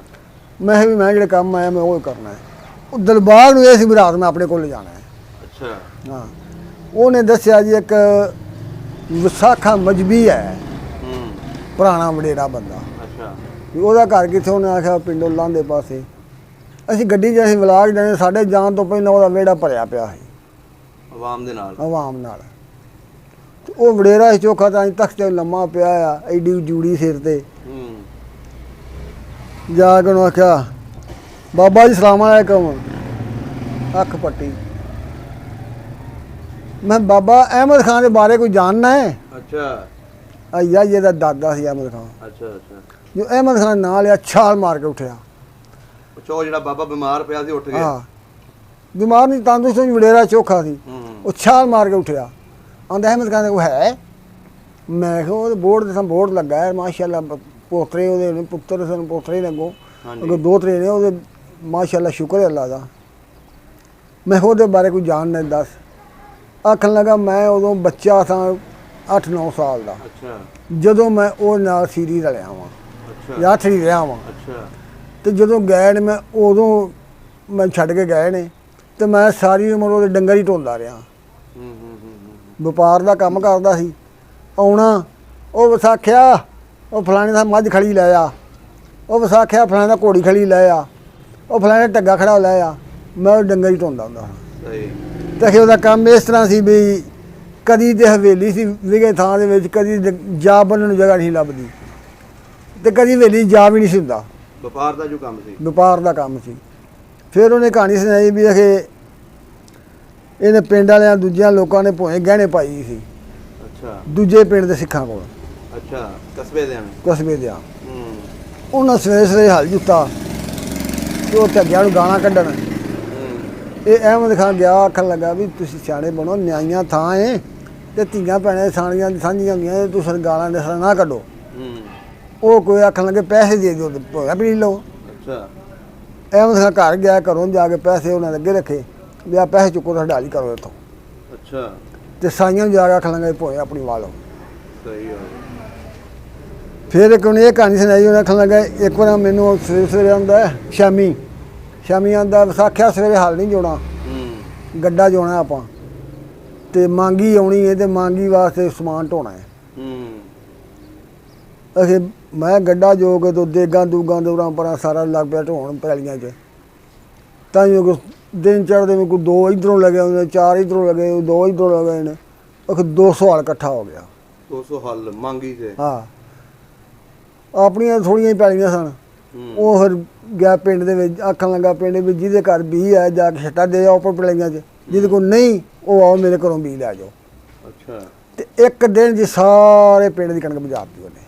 ਮੈਂ ਵੀ ਮੈਂ ਜਿਹੜੇ ਕੰਮ ਆਇਆ ਮੈਂ ਉਹ ਕਰਨਾ ਹੈ। ਉਹ ਦਿਲਬਾਗ ਨੂੰ ਇਹ ਸੀ ਵੀ ਰਾਤ ਮੈਂ ਆਪਣੇ ਕੋਲ ਜਾਣਾ ਹੈ। ਅੱਛਾ। ਹਾਂ। ਉਹਨੇ ਦੱਸਿਆ ਜੀ ਇੱਕ ਵਿਸਾਖਾ ਮਜਬੀ ਹੈ, ਪੁਰਾਣਾ ਵਡੇਰਾ ਬੰਦਾ। ਅੱਛਾ। ਵੀ ਉਹਦਾ ਘਰ ਕਿੱਥੇ? ਉਹਨੇ ਆਖਿਆ ਪਿੰਡੋਂ ਲਾਂਦੇ ਪਾਸੇ। ਅਸੀਂ ਗੱਡੀ 'ਚ ਅਸੀਂ ਵਲਾਗ ਜਾਣੇ, ਸਾਡੇ ਜਾਣ ਤੋਂ ਪਹਿਲਾਂ ਉਹਦਾ ਵਿਹੜਾ ਭਰਿਆ ਪਿਆ ਸੀ ਆਵਾਮ ਦੇ ਨਾਲ। ਆਵਾਮ ਨਾਲ। ਤੇ ਉਹ ਵਡੇਰਾ ਸੀ ਚੋਖਾ, ਤਾਂ ਤਖਤ 'ਤੇ ਲੰਮਾ ਪਿਆ ਆ, ਐਡੀ ਜੂੜੀ ਸਿਰ ਤੇ। ਜਾ ਕੇ ਉਹਨੂੰ ਆਖਿਆ ਬਾਬਾ ਜੀ ਸਲਾਮ ਅਲੈਕੁਮ। ਅੱਖ ਪੱਟੀ। ਮੈਂ ਬਾਬਾ ਅਹਿਮਦ ਖਾਨ ਦੇ ਬਾਰੇ ਕੋਈ ਜਾਣਨਾ ਹੈ? ਅੱਛਾ। ਆਇਆ ਇਹਦਾ ਦਾਦਾ ਸੀ ਅਹਿਮਦ ਖਾਨ। ਅੱਛਾ ਅੱਛਾ। ਜੋ ਅਹਿਮਦ ਖਾਨ ਨਾਂ ਲਿਆ, ਛਾਲ ਮਾਰ ਕੇ ਉੱਠਿਆ। ਉਹ ਜਿਹੜਾ ਬਾਬਾ ਬਿਮਾਰ ਪਿਆ ਸੀ ਉੱਠ ਗਿਆ? ਹਾਂ, ਬਿਮਾਰ ਨਹੀਂ, ਤੰਦਰੁਸਤ ਸੀ, ਵਡੇਰਾ ਚੋਖਾ ਸੀ। ਉਹ ਛਾਲ ਮਾਰ ਕੇ ਉੱਠਿਆ। ਆਂਦਾ ਅਹਿਮਦ ਖਾਨ ਉਹ ਹੈ? ਮੈਂ ਕਿਹਾ ਉਹ ਬੋਰਡ ਦੇ ਸਾਹਮਣੇ ਬੋਰਡ ਲੱਗਾ ਹੈ ਮਾਸ਼ਾਅੱਲਾ, ਪੋਤਰੇ ਉਹਦੇ ਨੇ, ਪੁੱਤਰ ਸਨ, ਪੋਤਰੇ ਨੇ ਅੱਗੋਂ ਹਾਂਜੀ ਦੋਤਰੇ ਨੇ ਉਹਦੇ, ਮਾਸ਼ਾਅੱਲਾ ਸ਼ੁਕਰ ਹੈ ਅੱਲਾ ਦਾ। ਮੈਂ ਕਿਹਾ ਉਹਦੇ ਬਾਰੇ ਕੋਈ ਜਾਣ ਨਹੀਂ ਦੱਸ। ਆਖਣ ਲੱਗਾ ਮੈਂ ਉਦੋਂ ਬੱਚਾ ਸਾਂ 8-9 ਸਾਲ ਦਾ, ਅੱਛਾ ਜਦੋਂ ਮੈਂ ਉਹ ਨਾਲ ਸੀਰੀ ਰਲਿਆ ਵਾਂ ਅੱਛਾ ਜਾਂ ਥੜੀ ਰਿਹਾ ਵਾਂ। ਅੱਛਾ ਤੇ ਜਦੋਂ ਗਏ ਨੇ ਮੈਂ ਉਦੋਂ ਮੈਂ ਛੱਡ ਕੇ ਗਏ ਨੇ ਤੇ ਮੈਂ ਸਾਰੀ ਉਮਰ ਉਹਦੇ ਡੰਗਰ ਹੀ ਢੋਂਦਾ ਰਿਹਾ। ਵਪਾਰ ਦਾ ਕੰਮ ਕਰਦਾ ਸੀ। ਆਉਣਾ ਉਹ ਵਿਸਾਖਿਆ ਉਹ ਫਲਾਣੇ ਦਾ ਮੱਝ ਖੜੀ ਲੈ ਆ, ਉਹ ਵਿਸਾਖਿਆ ਫਲਾਣੇ ਦਾ ਘੋੜੀ ਖੜੀ ਲੈ ਆ, ਉਹ ਫਲਾਣੇ ਦਾ ਟੱਗਾ ਖੜਾ ਲੈ ਆ, ਮੈਂ ਉਹ ਡੰਗਰ ਹੀ ਢੋਂਦਾ ਹੁੰਦਾ ਸੀ। ਸਹੀ ਤੇ ਫਿਰ ਉਹਦਾ ਕੰਮ ਇਸ ਤਰ੍ਹਾਂ ਸੀ ਵੀ ਕਦੀ ਤੇ ਹਵੇਲੀ ਸੀ ਵਿਗੇ ਥਾਂ ਦੇ ਵਿੱਚ, ਕਦੀ ਜਾ ਬੰਨਣ ਨੂੰ ਜਗ੍ਹਾ ਨਹੀਂ ਲੱਭਦੀ ਤੇ ਕਦੀ ਹਵੇਲੀ ਜਾ ਵੀ ਨਹੀਂ ਸੀ ਹੁੰਦਾ। ਵਪਾਰ ਦਾ ਜੋ ਕੰਮ ਸੀ। ਵਪਾਰ ਦਾ ਕੰਮ ਸੀ। ਫਿਰ ਉਹਨੇ ਕਹਾਣੀ ਸੁਣਾਈ ਵੀ ਇਹਨੇ ਪਿੰਡ ਵਾਲਿਆਂ ਦੂਜਿਆਂ ਲੋਕਾਂ ਨੇ ਭੋਏ ਗਹਿਣੇ ਪਾਈ ਸੀ, ਅੱਛਾ ਦੂਜੇ ਪਿੰਡ ਦੇ ਸਿੱਖਾਂ ਕੋਲ, ਅੱਛਾ ਕਸਬੇ ਦੇ ਹਨ। ਕਸਬੇ ਦੇ ਆ। ਉਹਨਾਂ ਸਵੇਰੇ ਸਵੇਰੇ ਹਲ ਜੁੱਤਾ ਤੇ ਉਹ ਝੱਗਿਆਂ ਨੂੰ ਗਾਲਾਂ ਕੱਢਣ। ਇਹ ਅਹਿਮਦ ਖਾਨ ਗਿਆ, ਆਖਣ ਲੱਗਾ ਵੀ ਤੁਸੀਂ ਸਿਆਣੇ ਬਣੋ, ਨਿਆਈਆਂ ਥਾਂ ਏ ਤੇ ਧੀਆਂ ਭੈਣਾਂ ਸਾਣੀਆਂ ਸਾਂਝੀਆਂ ਹੁੰਦੀਆਂ, ਤੁਸੀਂ ਗਾਲਾਂ ਦੇ ਨਾ ਕੱਢੋ। ਉਹ ਕੋਈ ਆਖਣ ਲੱਗੇ ਪੈਸੇ ਦੇ ਦਿਓ, ਭੋਇਆ ਪੀ ਲਓ। ਅੱਛਾ ਅਹਿਮਦ ਖਾਨ ਘਰ ਗਿਆ, ਘਰੋਂ ਜਾ ਕੇ ਪੈਸੇ ਉਹਨਾਂ ਦੇ ਅੱਗੇ ਰੱਖੇ ਵੀ ਆ ਪੈਸੇ ਚੁੱਕੋ, ਹਡਾਲੀ ਕਰੋ ਇੱਥੋਂ। ਅੱਛਾ ਤੇ ਸਾਈਆਂ ਨੂੰ ਜਾ ਕੇ ਆਖਣ ਲੱਗਾ ਭੋਏ ਆਪਣੀ ਵਾਲੋ। ਸਹੀ ਹੋ ਫਿਰ ਇੱਕ ਉਹਨੇ ਇਹ ਕਹਾਣੀ ਸੁਣਾਈ, ਉਹਨੇ ਆਖਣ ਲੱਗਾ ਇੱਕ ਵਾਰ ਮੈਨੂੰ ਸਵੇਰੇ ਸਵੇਰੇ ਆਉਂਦਾ ਸ਼ਾਮੀ ਆਉਂਦਾ, ਵਿਸਾਖਿਆ ਸਵੇਰੇ ਹਲ ਨਹੀਂ ਜੋਣਾ, ਗੱਡਾ ਜੋਣਾ ਆਪਾਂ ਤੇ ਮਾਂਗੀ ਆਉਣੀ ਹੈ ਤੇ ਮਾਂਗੀ ਵਾਸਤੇ ਸਮਾਨ ਢੋਣਾ ਹੈ। ਅਸੀਂ ਮੈਂ ਗੱਡਾ ਜੋ ਕੇ ਤੋਂ ਦੇਗਾਂ ਦੂਗਾਂ ਦੌੜਾਂ ਪਰਾਂ ਸਾਰਾ ਲੱਗ ਪਿਆ ਢੋਣ ਪੈਲੀਆਂ 'ਚ। ਤਾਂ ਜੋ ਦਿਨ ਚੜ੍ਹਦੇ ਮੇਰੇ ਕੋਲ 2 ਇੱਧਰੋਂ ਲੱਗੇ ਹੁੰਦੇ, 4 ਇੱਧਰੋਂ ਲੱਗੇ, 2 ਇੱਧਰੋਂ ਲੱਗੇ ਨੇ, ਉਹ 200 ਹਲ ਇਕੱਠਾ ਹੋ ਗਿਆ। 200 ਹਲ ਮੰਗੀ ਤੇ ਹਾਂ ਆਪਣੀਆਂ ਥੋੜ੍ਹੀਆਂ ਹੀ ਪੈਲੀਆਂ ਸਨ। ਉਹ ਫਿਰ ਗਿਆ ਪਿੰਡ ਦੇ ਵਿੱਚ, ਆਖਣ ਲੱਗਾ ਪਿੰਡ ਵਿੱਚ ਜਿਹਦੇ ਘਰ ਬੀਜ ਹੈ ਜਾ ਕੇ ਛੱਟਾ ਦੇ ਆਓ ਉੱਪਰ ਪੈਲੀਆਂ 'ਚ, ਜਿਹਦੇ ਕੋਲ ਨਹੀਂ ਉਹ ਆਓ ਮੇਰੇ ਘਰੋਂ ਬੀਜ ਲੈ ਜਾਓ। ਅੱਛਾ ਤੇ ਇੱਕ ਦਿਨ ਜੀ ਸਾਰੇ ਪਿੰਡ ਦੀ ਕਣਕ ਬਜਾਤੀ ਉਹਨੇ,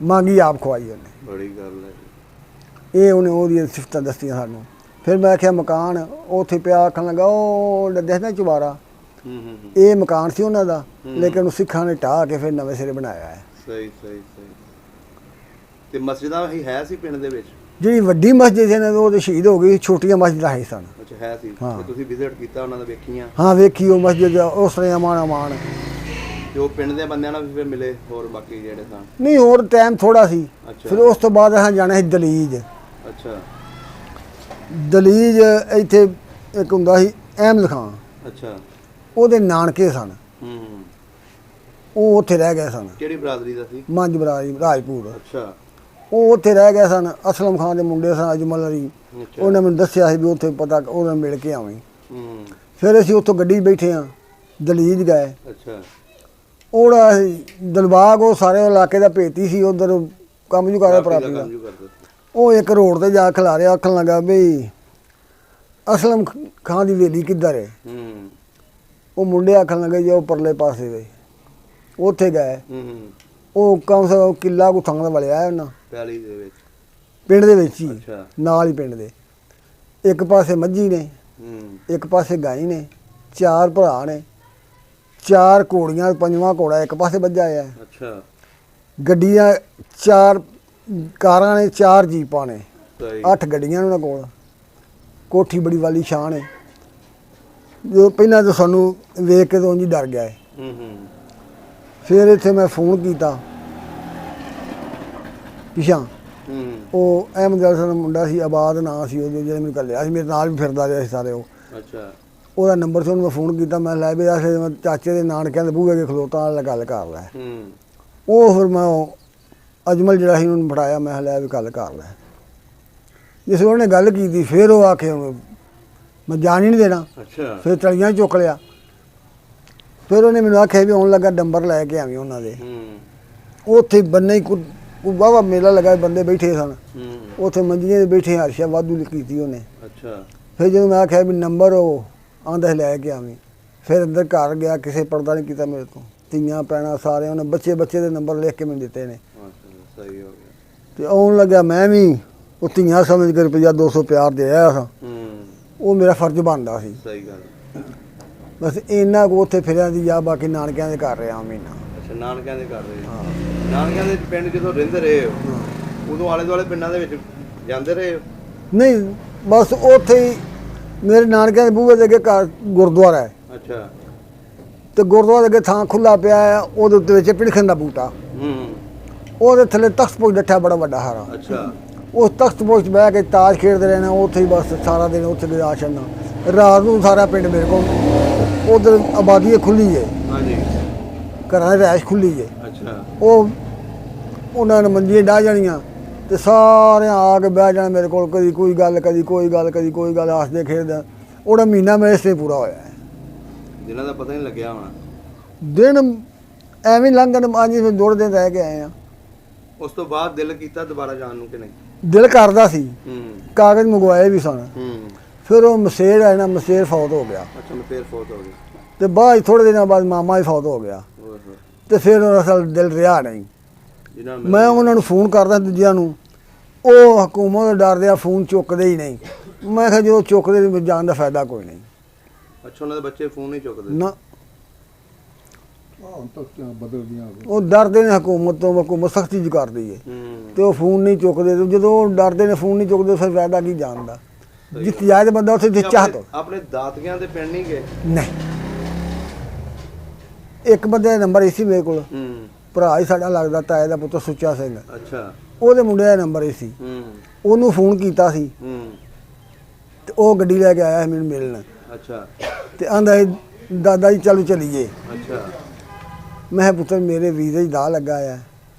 ਮੰਗੀ ਆਪ ਖਵਾਈ ਉਹਨੇ। ਬੜੀ ਗੱਲ ਹੈ। ਇਹ ਉਹਨੇ ਉਹਦੀਆਂ ਸਿਫਤਾਂ ਦੱਸੀਆਂ ਸਾਨੂੰ। ਫਿਰ ਮੈਂ ਆਖਿਆ ਮਕਾਨ ਉੱਥੇ ਪਿਆ, ਆਖਣ ਲੱਗਾ ਉਹ ਦੇਖਦਾ ਚੁਬਾਰਾ, ਇਹ ਮਕਾਨ ਸੀ ਉਹਨਾਂ ਦਾ, ਲੇਕਿਨ ਉਹ ਸਿੱਖਾਂ ਨੇ ਢਾਹ ਕੇ ਫਿਰ ਨਵੇਂ ਸਿਰੇ ਬਣਾਇਆ ਹੈ। ਸਹੀ ਸਹੀ ਸਹੀ। ਤੇ ਮਸਜਿਦਾਂ ਹੀ ਹੈ ਸੀ ਪਿੰਡ ਦੇ ਵਿੱਚ? ਜਿਹੜੀ ਵੱਡੀ ਮਸਜਿਦ ਸੀ ਨਾ ਉਹ ਤੇ ਸ਼ਹੀਦ ਹੋ ਗਈ, ਛੋਟੀਆਂ ਮਸਜਿਦਾਂ ਹੈ ਸਨ। ਅੱਛਾ ਹੈ ਸੀ। ਹਾਂ। ਤੇ ਤੁਸੀਂ ਵਿਜ਼ਿਟ ਕੀਤਾ ਉਹਨਾਂ ਦਾ, ਵੇਖੀਆਂ? ਹਾਂ ਵੇਖੀ ਉਹ ਮਸਜਿਦ ਉਸ ਤਰ੍ਹਾਂ ਅਮਾਨ। ਤੇ ਉਹ ਪਿੰਡ ਦੇ ਬੰਦਿਆਂ ਨਾਲ ਵੀ ਫਿਰ ਮਿਲੇ ਹੋਰ ਬਾਕੀ ਜਿਹੜੇ ਸਨ? ਨਹੀਂ ਹੋਰ ਟਾਈਮ ਥੋੜਾ ਸੀ। ਅੱਛਾ। ਫਿਰ ਉਸ ਤੋਂ ਬਾਅਦ ਅਸੀਂ ਜਾਣਾ ਸੀ ਦਲੀਜ। ਅੱਛਾ ਦਲੀਜ ਇੱਥੇ ਇੱਕ ਹੁੰਦਾ ਸੀ ਅਹਿਮਦ ਖਾਨ, ਅੱਛਾ ਉਹਦੇ ਨਾਨਕੇ ਸਨ, ਉਹ ਉੱਥੇ ਰਹਿ ਗਏ ਸਨ। ਕਿਹੜੀ ਬਰਾਦਰੀ ਦਾ ਸੀ? ਮੰਝ ਬਰਾਦਰੀ ਰਾਜਪੂਤ। ਅੱਛਾ ਉਹ ਉੱਥੇ ਰਹਿ ਗਏ ਸਨ। ਅਸਲਮ ਖਾਨ ਦੇ ਮੁੰਡੇ ਸਨ ਅਜਮਲ ਅਲੀ, ਉਹਨੇ ਮੈਨੂੰ ਦੱਸਿਆ ਸੀ ਵੀ ਉੱਥੇ ਪਤਾ ਉਹਨੇ ਮਿਲ ਕੇ ਆਵੀਂ। ਫਿਰ ਅਸੀਂ ਉੱਥੋਂ ਗੱਡੀ 'ਚ ਬੈਠੇ ਹਾਂ, ਦਲੀਜ ਗਏ। ਅੱਛਾ ਉਹਦਾ ਦਿਲਬਾਗ ਉਹ ਸਾਰੇ ਇਲਾਕੇ ਦਾ ਭੇਤੀ ਸੀ, ਉਧਰ ਕੰਮ ਜੂ ਕਰਦਾ ਪ੍ਰਾਪਤੀ ਦਾ। ਉਹ ਇੱਕ ਰੋਡ ਤੇ ਜਾ ਖਿਲਾਰਿਆ, ਆਖਣ ਲੱਗਾ ਵੀ ਅਸਲਮ ਖਾਨ ਦੀ ਹਵੇਲੀ ਕਿੱਧਰ ਹੈ? ਉਹ ਮੁੰਡੇ ਆਖਣ ਲੱਗੇ ਜੀ ਉਹ ਪਰਲੇ ਪਾਸੇ ਵੇ। ਉੱਥੇ ਗਏ, ਉਹ ਕਮ ਸੇ ਕਮ ਕਿੱਲਾ ਕੋ ਥਾਂ ਦਾ ਵਲਿਆ ਉਹਨਾਂ ਪੈਲੀ ਦੇ ਵਿੱਚ, ਪਿੰਡ ਦੇ ਵਿੱਚ ਹੀ, ਅੱਛਾ ਨਾਲ ਹੀ ਪਿੰਡ ਦੇ। ਇੱਕ ਪਾਸੇ ਮੱਝੀ ਨੇ, ਇੱਕ ਪਾਸੇ ਗਾਈ ਨੇ, 4 ਭਰਾ ਨੇ, 4 ਘੋੜੀਆਂ, 5ਵਾਂ ਘੋੜਾ ਇੱਕ ਪਾਸੇ ਵੱਜਾ ਆ। ਅੱਛਾ ਗੱਡੀਆਂ 4 ਕਾਰਾਂ ਨੇ, 4 ਜੀਪਾਂ ਨੇ, ਸਹੀ। 8 ਗੱਡੀਆਂ ਨੇ ਉਹਨਾਂ ਕੋਲ। ਕੋਠੀ ਬੜੀ ਵਾਲੀ ਸ਼ਾਨ ਹੈ। ਜੋ ਪਹਿਲਾਂ ਤਾਂ ਸਾਨੂੰ ਵੇਖ ਕੇ ਤਾਂ ਉਂਝ ਹੀ ਡਰ ਗਿਆ ਹੈ। ਫਿਰ ਇੱਥੇ ਮੈਂ ਫੋਨ ਕੀਤਾ ਪਿਛਾਂ, ਉਹ ਅਹਿਮਦ ਅਲੀ ਦਾ ਮੁੰਡਾ ਸੀ, ਆਬਾਦ ਨਾਂ ਸੀ ਉਹਦੇ, ਜਿਹੜੇ ਮੈਨੂੰ ਘੱਲਿਆ ਸੀ, ਮੇਰੇ ਨਾਲ ਵੀ ਫਿਰਦਾ ਰਿਹਾ ਸੀ ਸਾਰੇ ਉਹ। ਅੱਛਾ ਉਹਦਾ ਨੰਬਰ ਸੀ, ਉਹਨੂੰ ਮੈਂ ਫੋਨ ਕੀਤਾ, ਮੈਂ ਲੈ ਵੀ ਆਖੇ ਚਾਚੇ ਦੇ ਨਾਨਕਿਆਂ ਦੇ ਬੂਹੇ ਅੱਗੇ ਖਲੋਤਾ ਨਾਲ ਗੱਲ ਕਰ ਲੈ। ਉਹ ਫਿਰ ਮੈਂ ਉਹ ਅਜਮਲ ਜਿਹੜਾ ਸੀ ਉਹਨੂੰ ਫੜਾਇਆ, ਮੈਂ ਲੈ ਵੀ ਗੱਲ ਕਰ ਲੈ। ਜਿਸ ਉਹਨੇ ਗੱਲ ਕੀਤੀ ਫਿਰ ਉਹ ਆ ਕੇ ਮੈਂ ਜਾਣ ਹੀ ਨਹੀਂ ਦੇਣਾ। ਅੱਛਾ ਫਿਰ ਤਲੀਆਂ ਚੁੱਕ ਲਿਆ। ਫਿਰ ਉਹਨੇ ਮੈਨੂੰ ਆਖਿਆ ਵੀ ਆਉਣ ਲੱਗਾ ਨੰਬਰ ਲੈ ਕੇ ਆਵੀਂ ਉਹਨਾਂ ਦੇ। ਉੱਥੇ ਬੰਨੇ ਹੀ ਵਾਹਵਾ ਮੇਲਾ ਲੱਗਾ, ਬੰਦੇ ਬੈਠੇ ਸਨ ਉੱਥੇ ਮੰਜੀਆਂ 'ਤੇ ਬੈਠੇ, ਹਰਸ਼ਾ ਵਾਧੂ ਕੀਤੀ ਉਹਨੇ। ਅੱਛਾ ਫਿਰ ਜਦੋਂ ਮੈਂ ਆਖਿਆ ਵੀ ਨੰਬਰ ਉਹ ਆਂਦਾ ਲੈ ਕੇ ਆਵੀਂ, ਫਿਰ ਅੰਦਰ ਘਰ ਗਿਆ, ਕਿਸੇ ਪਰਦਾ ਨਹੀਂ ਕੀਤਾ ਮੇਰੇ ਤੋਂ। ਧੀਆਂ ਪੈਣਾ ਸਾਰੇ ਉਹਨੇ ਬੱਚੇ ਦੇ ਨੰਬਰ ਲਿਖ ਕੇ ਮੈਨੂੰ ਦਿੱਤੇ ਨੇ। ਸਹੀ ਹੋ ਗਿਆ। ਤੇ ਆਉਣ ਲੱਗਿਆ ਮੈਂ ਵੀ ਉਹ ਧੀਆਂ ਸਮਝ ਕੇ ਰੁਪਈਆ 200 ਪਿਆਰ ਦੇ ਆਇਆ ਸਾਂ। ਉਹ ਮੇਰਾ ਫਰਜ਼ ਬਣਦਾ ਸੀ। ਸਹੀ ਗੱਲ। ਬਸ ਇੰਨਾ ਕੁ ਉੱਥੇ ਫਿਰਿਆ ਦੀ ਜਾ, ਬਾਕੀ ਨਾਨਕਿਆਂ ਦੇ ਘਰ ਰਿਹਾ ਮਹੀਨਾ। ਅੱਛਾ ਨਾਨਕਿਆਂ ਦੇ ਕਰ ਰਹੇ ਹੋ। ਨਾਨਕਿਆਂ ਦੇ ਪਿੰਡ ਜਦੋਂ ਰਹਿੰਦੇ ਰਹੇ ਹੋ ਉਦੋਂ ਆਲੇ ਦੁਆਲੇ ਪਿੰਡਾਂ ਦੇ ਵਿੱਚ ਜਾਂਦੇ ਰਹੇ ਹੋ? ਨਹੀਂ ਬਸ ਉੱਥੇ ਹੀ ਮੇਰੇ ਨਾਨਕਿਆਂ ਦੇ ਬੂਹੇ ਦੇ ਅੱਗੇ ਘਰ ਗੁਰਦੁਆਰਾ ਹੈ ਅੱਛਾ ਤੇ ਗੁਰਦੁਆਰੇ ਦੇ ਅੱਗੇ ਥਾਂ ਖੁੱਲਾ ਪਿਆ ਹੈ, ਉਹਦੇ ਉੱਤੇ ਵਿੱਚ ਪਿੜਖਣ ਦਾ ਬੂਟਾ, ਉਹਦੇ ਥੱਲੇ ਤਖਤ ਪੋਚ ਡੱਠਾ ਬੜਾ ਵੱਡਾ ਹਾਰਾ। ਅੱਛਾ ਉਸ ਤਖਤ ਪੋਚ 'ਚ ਬਹਿ ਕੇ ਤਾਸ਼ ਖੇਡਦੇ ਰਹਿਣਾ, ਉੱਥੇ ਹੀ ਬਸ ਸਾਰਾ ਦਿਨ ਉੱਥੇ ਗੁਜ਼ਾਰ ਛੱਡਣਾ। ਰਾਤ ਨੂੰ ਸਾਰਾ ਪਿੰਡ ਮੇਰੇ ਕੋਲ, ਉਧਰ ਆਬਾਦੀ ਖੁੱਲੀ ਹੈ, ਹਾਂਜੀ ਘਰਾਂ ਦੀ ਰਿਹਾਇਸ਼ ਖੁੱਲੀ ਹੈ। ਅੱਛਾ ਉਹਨਾਂ ਨੇ ਮੰਜੀਆਂ ਡਾਹ ਜਾਣੀਆਂ ਤੇ ਸਾਰੇ ਆ ਕੇ ਬਹਿ ਜਾਣਾ ਮੇਰੇ ਕੋਲ, ਕਦੀ ਕੋਈ ਗੱਲ ਕਦੀ ਕੋਈ ਗੱਲ ਕਦੀ ਕੋਈ ਗੱਲ, ਹੱਸਦੇ ਖੇਡਦੇ। ਉਹਦਾ ਮਹੀਨਾ ਮੇਰੇ ਸੇ ਪੂਰਾ ਹੋਇਆ ਹੈ। ਜਿਨ੍ਹਾਂ ਦਾ ਪਤਾ ਨਹੀਂ ਲੱਗਿਆ ਹੋਣਾ। ਦਿਨ ਐਵੇਂ ਲੰਘਣ, ਅੱਜ ਫਿਰ 2 ਦਿਨ ਰਹਿ ਕੇ ਆਏ ਆ। ਉਸ ਤੋਂ ਬਾਅਦ ਦਿਲ ਕੀਤਾ ਦੁਬਾਰਾ ਜਾਣ ਨੂੰ ਕਿ ਨਹੀਂ? ਦਿਲ ਕਰਦਾ ਸੀ, ਕਾਗਜ਼ ਮੰਗਵਾਏ ਵੀ ਸਨ। ਹੂੰ ਫਿਰ ਉਹ ਮਸੇਰ ਹੈ ਨਾ, ਮਸੇਰ ਫੌਤ ਹੋ ਗਿਆ ਅੱਛਾ ਮੈਂ ਫੇਰ ਫੌਤ ਹੋ ਗਈ। ਤੇ ਬਾਅਦ ਥੋੜੇ ਦਿਨਾਂ ਬਾਅਦ ਮਾਮਾ ਹੀ ਫੌਤ ਹੋ ਗਿਆ ਤੇ ਫਿਰ ਅਸਲ ਦਿਲ ਰਿਹਾ ਨਹੀਂ। ਜਿਨ੍ਹਾਂ ਮੈਂ ਉਹਨਾਂ ਨੂੰ ਫੋਨ ਕਰਦਾ ਦੂਜਿਆਂ ਨੂੰ, ਉਹ ਹਕੂਮਤ ਤੋਂ ਡਰਦੇ ਆ ਫੋਨ ਚੁੱਕਦੇ ਹੀ ਨਹੀਂ। ਮੈਂ ਕਿਹਾ ਜਦੋਂ ਚੁੱਕਦੇ ਤਾਂ ਜਾਣ ਦਾ ਫਾਇਦਾ ਕੋਈ ਨਹੀਂ। ਅੱਛਾ ਉਹਨਾਂ ਦੇ ਬੱਚੇ ਫੋਨ ਨਹੀਂ ਚੁੱਕਦੇ? ਨਾ ਉਹ ਡਰਦੇ ਨੇ ਹਕੂਮਤ ਤੋਂ, ਹਕੂਮਤ ਸਖਤੀ ਕਰਦੀ ਹੈ ਤੇ ਉਹ ਫੋਨ ਨਹੀਂ ਚੁੱਕਦੇ। ਤੇ ਜਦੋਂ ਉਹ ਡਰਦੇ ਨੇ ਫੋਨ ਨਹੀਂ ਚੁੱਕਦੇ ਫਿਰ ਫਾਇਦਾ ਕੀ ਜਾਣ ਦਾ? ਜਿੱਥੇ ਜਾਏ ਬੰਦਾ ਉੱਥੇ ਦੀ ਚਾਹਤ। ਆਪਣੇ ਦਾਤਕਿਆਂ ਦੇ ਪਿੰਡ ਨਹੀਂ ਗਏ? ਨਹੀਂ, ਇੱਕ ਬੰਦੇ ਦਾ ਨੰਬਰ ਸੀ ਮੇਰੇ ਕੋਲ, ਭਰਾ ਹੀ ਸਾਡਾ ਲੱਗਦਾ, ਤਾਏ ਦਾ ਪੁੱਤਰ ਸੁੱਚਾ ਸਿੰਘ। ਅੱਛਾ ਉਹਦੇ ਮੁੰਡੇ ਦਾ ਨੰਬਰ ਸੀ। ਉਹਨੂੰ ਫੋਨ ਕੀਤਾ ਸੀ ਤੇ ਉਹ ਗੱਡੀ ਲੈ ਕੇ ਆਇਆ ਸੀ ਮੈਨੂੰ ਮਿਲਣ। ਅੱਛਾ ਤੇ ਆਂਦਾ ਸੀ ਦਾਦਾ ਜੀ ਚਲੋ ਚਲੀਏ। ਅੱਛਾ ਮੈਂ ਕਿਹਾ ਪੁੱਤਰ ਮੇਰੇ ਵੀਜ਼ੇ 'ਚ ਦਾ ਲੱਗਾ ਆ।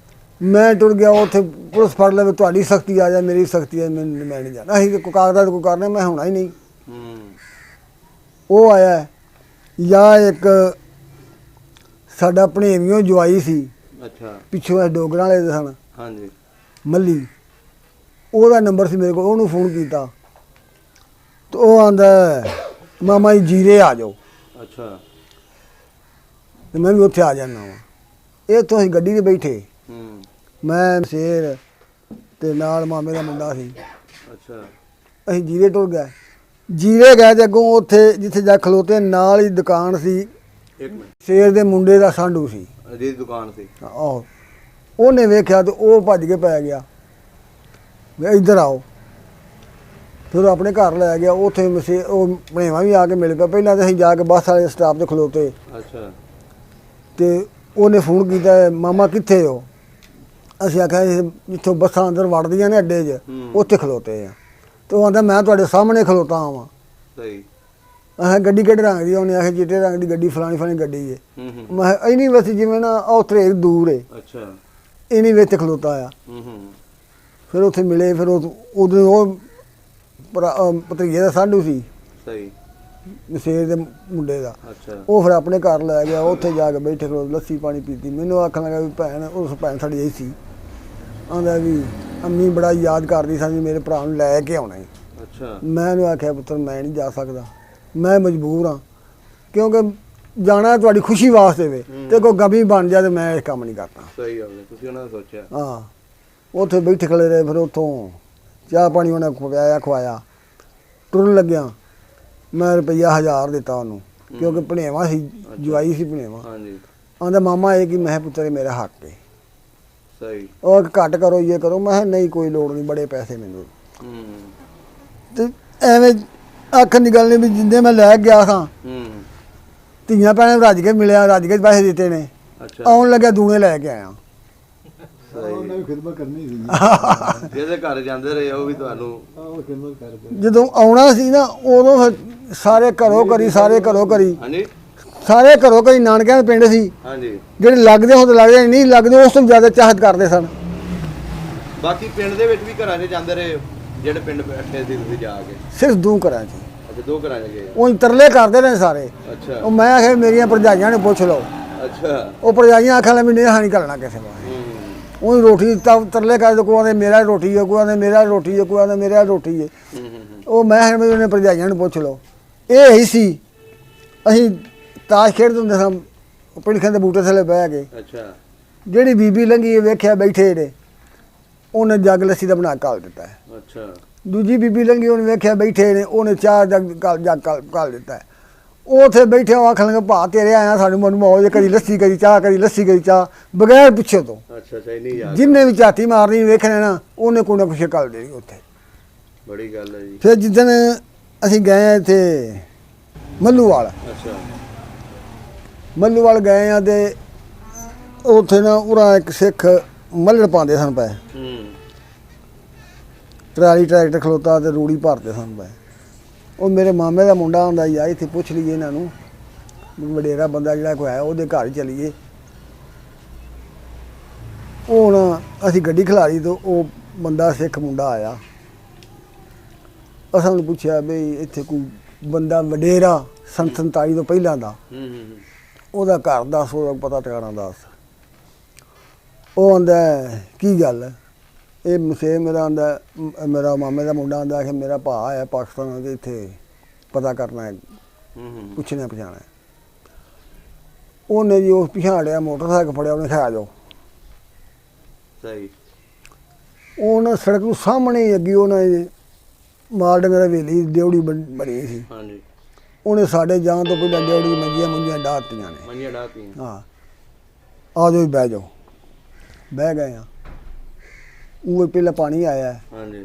ਮੈਂ ਟੁਰ ਗਿਆ, ਉੱਥੇ ਪੁਲਿਸ ਫੜ ਲਵੇ, ਤੁਹਾਡੀ ਸਖਤੀ ਆ ਜਾ ਮੇਰੀ ਸਖਤੀ ਆ, ਮੈਂ ਨਹੀਂ ਜਾਣਾ। ਅਸੀਂ ਕੋਈ ਕਾਗਜ਼ਾਤ ਕੋਈ ਕਰਨਾ, ਮੈਂ ਹੋਣਾ ਹੀ ਨਹੀਂ। ਉਹ ਆਇਆ ਜਾਂ ਇੱਕ ਸਾਡਾ ਭਣੇਵੀਓ ਜਵਾਈ ਸੀ। ਅੱਛਾ ਪਿੱਛੋਂ ਇਹ ਡੋਗਰਾਂ ਵਾਲੇ ਦੇ ਸਨ। ਹਾਂਜੀ ਮੱਲੀ, ਉਹਦਾ ਨੰਬਰ ਸੀ ਮੇਰੇ ਕੋਲ। ਉਹਨੂੰ ਫੋਨ ਕੀਤਾ ਤੇ ਉਹ ਆਂਦਾ ਮਾਮਾ ਜੀ ਜੀਰੇ ਆ ਜਾਓ। ਅੱਛਾ ਤੇ ਮੈਂ ਵੀ ਉੱਥੇ ਆ ਜਾਂਦਾ ਵਾਂ। ਇੱਥੋਂ ਅਸੀਂ ਗੱਡੀ 'ਤੇ ਬੈਠੇ, ਮੈਂ ਸ਼ੇਰ ਤੇ ਨਾਲ ਮਾਮੇ ਦਾ ਮੁੰਡਾ ਸੀ। ਅੱਛਾ ਅਸੀਂ ਜੀਰੇ ਟੁਰ ਗਏ। ਜੀਰੇ ਗਏ ਤੇ ਅੱਗੋਂ ਉੱਥੇ ਜਿੱਥੇ ਜਾ ਖਲੋਤੇ ਨਾਲ ਹੀ ਦੁਕਾਨ ਸੀ। ਇੱਕ ਮਿੰਟ, ਸ਼ੇਰ ਦੇ ਮੁੰਡੇ ਦਾ ਸਾਂਢੂ ਸੀ। ਜਿਹਦੀ ਦੁਕਾਨ ਸੀ? ਆਹੋ, ਉਹਨੇ ਵੇਖਿਆ ਤੇ ਉਹ ਭੱਜ ਕੇ ਪੈ ਗਿਆ ਵੀ ਇੱਧਰ ਆਓ। ਫਿਰ ਉਹ ਆਪਣੇ ਘਰ ਲੈ ਗਿਆ। ਉੱਥੇ ਉਹ ਭਣੇਵਾਂ ਵੀ ਆ ਕੇ ਮਿਲ ਪਿਆ। ਪਹਿਲਾਂ ਤਾਂ ਅਸੀਂ ਜਾ ਕੇ ਬੱਸ ਵਾਲੇ ਸਟਾਪ 'ਤੇ ਖਲੋਤੇ ਅੱਛਾ ਤੇ ਉਹਨੇ ਫੋਨ ਕੀਤਾ, ਮਾਮਾ ਕਿੱਥੇ ਹੋ? ਅਸੀਂ ਆਖਿਆ ਜਿੱਥੋਂ ਬੱਸਾਂ ਅੰਦਰ ਵੜਦੀਆਂ ਨੇ ਅੱਡੇ 'ਚ, ਉੱਥੇ ਖਲੋਤੇ ਆ। ਤੇ ਉਹ ਆਂਦਾ ਮੈਂ ਤੁਹਾਡੇ ਸਾਹਮਣੇ ਖਲੋਤਾ ਹਾਂ। ਸਹੀ। ਆਹ ਗੱਡੀ ਕਿਹੜੇ ਰੰਗ ਦੀ? ਉਹਨੇ ਆਖਿਆ ਚਿੱਟੇ ਰੰਗ ਦੀ ਗੱਡੀ, ਫਲਾਣੀ ਫਲਾਣੀ ਗੱਡੀ ਹੈ। ਮੈਂ ਕਿਹਾ ਇੰਨੀ ਵੈਸੇ ਜਿਵੇਂ ਨਾ ਉਹ ਤਰੇਕ ਦੂਰ ਹੈ, ਅੱਛਾ ਇੰਨੀ ਵਿੱਚ ਖਲੋਤਾ ਆ। ਫਿਰ ਉੱਥੇ ਮਿਲੇ। ਫਿਰ ਉਦੋਂ ਉਹ ਭਤੀਜੇ ਦਾ ਸਾਂਢੂ ਸੀ, ਸਹੀ, ਸ਼ੇਰ ਦੇ ਮੁੰਡੇ ਦਾ। ਅੱਛਾ ਉਹ ਫਿਰ ਆਪਣੇ ਘਰ ਲੈ ਗਿਆ। ਉੱਥੇ ਜਾ ਕੇ ਬੈਠੇ ਖਲੋ, ਲੱਸੀ ਪਾਣੀ ਪੀਤੀ। ਮੈਨੂੰ ਆਖਣ ਲੱਗਾ ਵੀ ਭੈਣ, ਉਸ ਭੈਣ ਸਾਡੀ ਇਹੀ ਸੀ। ਆਂਦਾ ਵੀ ਅੰਮੀ ਬੜਾ ਯਾਦ ਕਰਦੀ ਸਾਂ ਵੀ ਮੇਰੇ ਭਰਾ ਨੂੰ ਲੈ ਕੇ ਆਉਣਾ ਹੈ। ਅੱਛਾ ਮੈਂ ਉਹਨੂੰ ਆਖਿਆ ਪੁੱਤਰ ਮੈਂ ਨਹੀਂ ਜਾ ਸਕਦਾ, ਮੈਂ ਮਜਬੂਰ ਹਾਂ, ਕਿਉਂਕਿ ਜਾਣਾ ਤੁਹਾਡੀ ਖੁਸ਼ੀ ਵਾਸਤੇ ਵੇ ਤੇ ਕੋਈ ਗਮੀ ਬਣ ਜਾ ਤੇ ਮੈਂ ਇਹ ਕੰਮ ਨਹੀਂ ਕਰਦਾ। ਸਹੀ ਗੱਲ ਹੈ, ਤੁਸੀਂ ਉਹਨਾਂ ਦਾ ਸੋਚਿਆ। ਹਾਂ, ਉੱਥੇ ਬੈਠੇ ਖੜੇ ਰਹੇ। ਫਿਰ ਉੱਥੋਂ ਚਾਹ ਪਾਣੀ ਉਹਨੇ ਖਵਾਇਆ। ਟੁਰਨ ਲੱਗਿਆ ਮੈਂ ਰੁਪਈਆ 1000 ਦਿੱਤਾ ਉਹਨੂੰ, ਕਿਉਂਕਿ ਭਣੇਵਾ ਸੀ, ਜਵਾਈ ਸੀ ਭਣੇਵਾ। ਹਾਂਜੀ। ਆਂਦਾ ਮਾਮਾ ਇਹ ਕਿ ਮੈਂ ਪੁੱਤਰ ਮੇਰਾ ਹੱਕ ਹੈ। ਸਹੀ। ਉਹ ਘੱਟ ਕਰੋ, ਇਹ ਕਰੋ। ਮੈਂ ਕਿਹਾ ਨਹੀਂ ਕੋਈ ਲੋੜ ਨਹੀਂ, ਬੜੇ ਪੈਸੇ ਮੈਨੂੰ। ਤੇ ਐਵੇਂ ਆਖਣ ਦੀ ਗੱਲ ਨਹੀਂ ਵੀ ਜਿੰਦੇ ਮੈਂ ਲੈ ਗਿਆ ਸਾਂ, ਧੀਆਂ ਭੈਣਾਂ ਰੱਜ ਕੇ ਮਿਲਿਆ, ਰੱਜ ਕੇ ਪੈਸੇ ਦਿੱਤੇ ਨੇ। ਆਉਣ ਲੱਗਿਆ ਦੂਣੇ ਲੈ ਕੇ ਆਇਆ। ਸਹੀ। ਖਿਦਮਤ ਕਰਨੀ ਸੀ ਜਿਹਦੇ ਘਰ ਜਾਂਦੇ ਰਹੇ ਉਹ ਵੀ ਤੁਹਾਨੂੰ ਖਿਦਮਤ ਕਰਦੇ। ਜਦੋਂ ਆਉਣਾ ਸੀ ਨਾ ਉਦੋਂ ਫਿਰ ਸਾਰੇ ਘਰੋਂ ਕਰੀ, ਸਾਰੇ ਘਰੋਂ ਕਰੀ। ਹਾਂਜੀ, ਸਾਰੇ ਘਰੋਂ ਕਰੀ। ਨਾਨਕਿਆਂ ਦੇ ਪਿੰਡ ਸੀ। ਹਾਂਜੀ। ਜਿਹੜੇ ਲੱਗਦੇ ਹੁੰਦੇ ਲੱਗਦੇ, ਨਹੀਂ ਲੱਗਦੇ ਉਸ ਤੋਂ ਜ਼ਿਆਦਾ ਚਾਹਤ ਕਰਦੇ ਸਨ। ਬਾਕੀ ਪਿੰਡ ਦੇ ਵਿੱਚ ਵੀ ਘਰਾਂ 'ਚ ਜਾਂਦੇ ਰਹੇ ਜਿਹੜੇ ਪਿੰਡ ਬੈਠੇ ਸੀ ਤੁਸੀਂ ਜਾ ਕੇ? ਸਿਰਫ 2 ਘਰਾਂ 'ਚ। ਅੱਛਾ, 2 ਘਰਾਂ 'ਚ ਗਏ। ਉਹ ਤਰਲੇ ਕਰਦੇ ਨੇ ਸਾਰੇ। ਅੱਛਾ। ਉਹ ਮੈਂ ਆਖਿਆ ਮੇਰੀਆਂ ਭਰਜਾਈਆਂ ਨੇ ਪੁੱਛ ਲਓ। ਅੱਛਾ। ਉਹ ਭਰਜਾਈਆਂ ਆਖਣ ਲੱਗ ਵੀ ਨਹੀਂ ਹਾਨੀ ਕਰਨਾ ਕਿਸੇ ਵਾਰ। ਉਹ ਰੋਟੀ ਤਰਲੇ ਕਰਦੇ, ਕੋਈ ਆਂਦੇ ਮੇਰਾ ਰੋਟੀ ਹੈ, ਕੋਈ ਆਂਦੇ ਮੇਰਾ ਰੋਟੀ ਹੈ, ਕੋਈ ਆਂਦੇ ਮੇਰਾ ਰੋਟੀ ਹੈ। ਉਹ ਮੈਂ ਕਿਹਾ ਉਹਨੇ ਭਰਜਾਈਆਂ ਨੂੰ ਪੁੱਛ ਲਓ। ਇਹ ਹੀ ਸੀ। ਅਸੀਂ ਤਾਸ਼ ਖੇਡਦੇ ਹੁੰਦੇ ਸਾਂ ਪਿੜਖਾਂ ਦੇ ਬੂਟੇ ਥੱਲੇ ਬਹਿ ਕੇ। ਅੱਛਾ। ਜਿਹੜੀ ਬੀਬੀ ਲੰਘੀ ਵੇਖਿਆ ਬੈਠੇ ਨੇ, ਉਹਨੇ ਜੱਗ ਲੱਸੀ ਦਾ ਬਣਾ ਘਾਲ ਦਿੱਤਾ ਹੈ। ਅੱਛਾ। ਦੂਜੀ ਬੀਬੀ ਲੰਘੀ, ਉਹਨੇ ਵੇਖਿਆ ਬੈਠੇ ਨੇ, ਉਹਨੇ ਚਾਹ ਜੱਗ ਘਾਲ ਦਿੱਤਾ ਹੈ। ਉਹ ਉੱਥੇ ਬੈਠੇ ਉਹ ਆਖਣ ਲੱਗੇ ਭਾ ਤੇਰੇ ਆਇਆ ਸਾਨੂੰ ਮਨ ਮੌਜ ਕਦੀ ਲੱਸੀ ਕਦੀ ਚਾਹ ਕਦੀ ਲੱਸੀ ਕਦੀ ਚਾਹ ਬਗੈਰ ਪੁੱਛੇ ਤੋਂ। ਅੱਛਾ ਅੱਛਾ, ਇੰਨੀ ਯਾਦ। ਜਿੰਨੇ ਵੀ ਝਾਤੀ ਮਾਰਨੀ ਵੇਖਣੇ ਨਾ ਉਹਨੇ ਕੋਈ ਨਾ ਕੁਛ ਕਰ ਦੇਣੀ ਉੱਥੇ। ਬੜੀ ਗੱਲ ਹੈ ਜੀ। ਫਿਰ ਜਿੱਦਣ ਅਸੀਂ ਗਏ ਆ ਇੱਥੇ ਮੱਲੂਵਾਲ, ਅੱਛਾ ਮੱਲੂਵਾਲ ਗਏ ਆ ਤੇ ਉੱਥੇ ਨਾ ਉਰਾ ਇੱਕ ਸਿੱਖ ਮੱਲੜ ਪਾਉਂਦੇ ਸਨ ਪਏ, ਟਰਾਲੀ ਟਰੈਕਟਰ ਖਲੋਤਾ ਤੇ ਰੂੜੀ ਭਰਦੇ ਸਨ ਪਏ। ਉਹ ਮੇਰੇ ਮਾਮੇ ਦਾ ਮੁੰਡਾ ਹੁੰਦਾ ਯਾਰ ਇੱਥੇ ਪੁੱਛ ਲਈਏ ਇਹਨਾਂ ਨੂੰ, ਵਡੇਰਾ ਬੰਦਾ ਜਿਹੜਾ ਕੋਈ ਆਇਆ ਉਹਦੇ ਘਰ ਚਲੀਏ। ਉਹ ਹੁਣ ਅਸੀਂ ਗੱਡੀ ਖਿਲਾਰੀ ਤੋਂ ਉਹ ਬੰਦਾ ਸਿੱਖ ਮੁੰਡਾ ਆਇਆ। ਅਸਾਂ ਨੂੰ ਪੁੱਛਿਆ ਬਈ ਇੱਥੇ ਕੋਈ ਬੰਦਾ ਵਡੇਰਾ 47 ਤੋਂ ਪਹਿਲਾਂ ਦਾ, ਉਹਦਾ ਘਰ ਦੱਸ, ਉਹਦਾ ਪਤਾ ਟਿਕਾਣਾ ਦੱਸ। ਉਹ ਆਂਦਾ ਕੀ ਗੱਲ ਹੈ? ਇਹ ਮਸੇ ਮੇਰਾ ਆਂਦਾ, ਮੇਰਾ ਮਾਮੇ ਦਾ ਮੁੰਡਾ ਆਂਦਾ ਕਿ ਮੇਰਾ ਭਾ ਆਇਆ ਪਾਕਿਸਤਾਨ ਦੇ, ਇੱਥੇ ਪਤਾ ਕਰਨਾ ਹੈ, ਪੁੱਛਣਾ ਪਛਾਣਾ। ਉਹਨੇ ਜੀ ਉਸ ਪਛਾੜਿਆ, ਮੋਟਰਸਾਈਕਲ ਫੜਿਆ, ਉਹਨੇ ਖਾ ਜਾਓ ਸਹੀ। ਉਹਨਾਂ ਸੜਕ ਨੂੰ ਸਾਹਮਣੇ ਹੀ ਅੱਗੇ ਉਹਨਾਂ ਦੀ ਮਾਲ ਡੰਗਰ ਹਵੇਲੀ ਡਿਉੜੀ ਬਣੀ ਸੀ। ਹਾਂਜੀ। ਉਹਨੇ ਸਾਡੇ ਜਾਣ ਤੋਂ ਪਹਿਲਾਂ ਡਿਉੜੀ ਮੰਜੀਆਂ ਡਾਹਤੀਆਂ ਨੇ। ਮੰਜੀਆਂ ਡਾਹਤੀਆਂ। ਹਾਂ, ਆ ਜਾਓ ਬਹਿ ਜਾਓ। ਬਹਿ ਗਏ ਆ। ਉਹ ਪਹਿਲਾਂ ਪਾਣੀ ਆਇਆ। ਹਾਂਜੀ।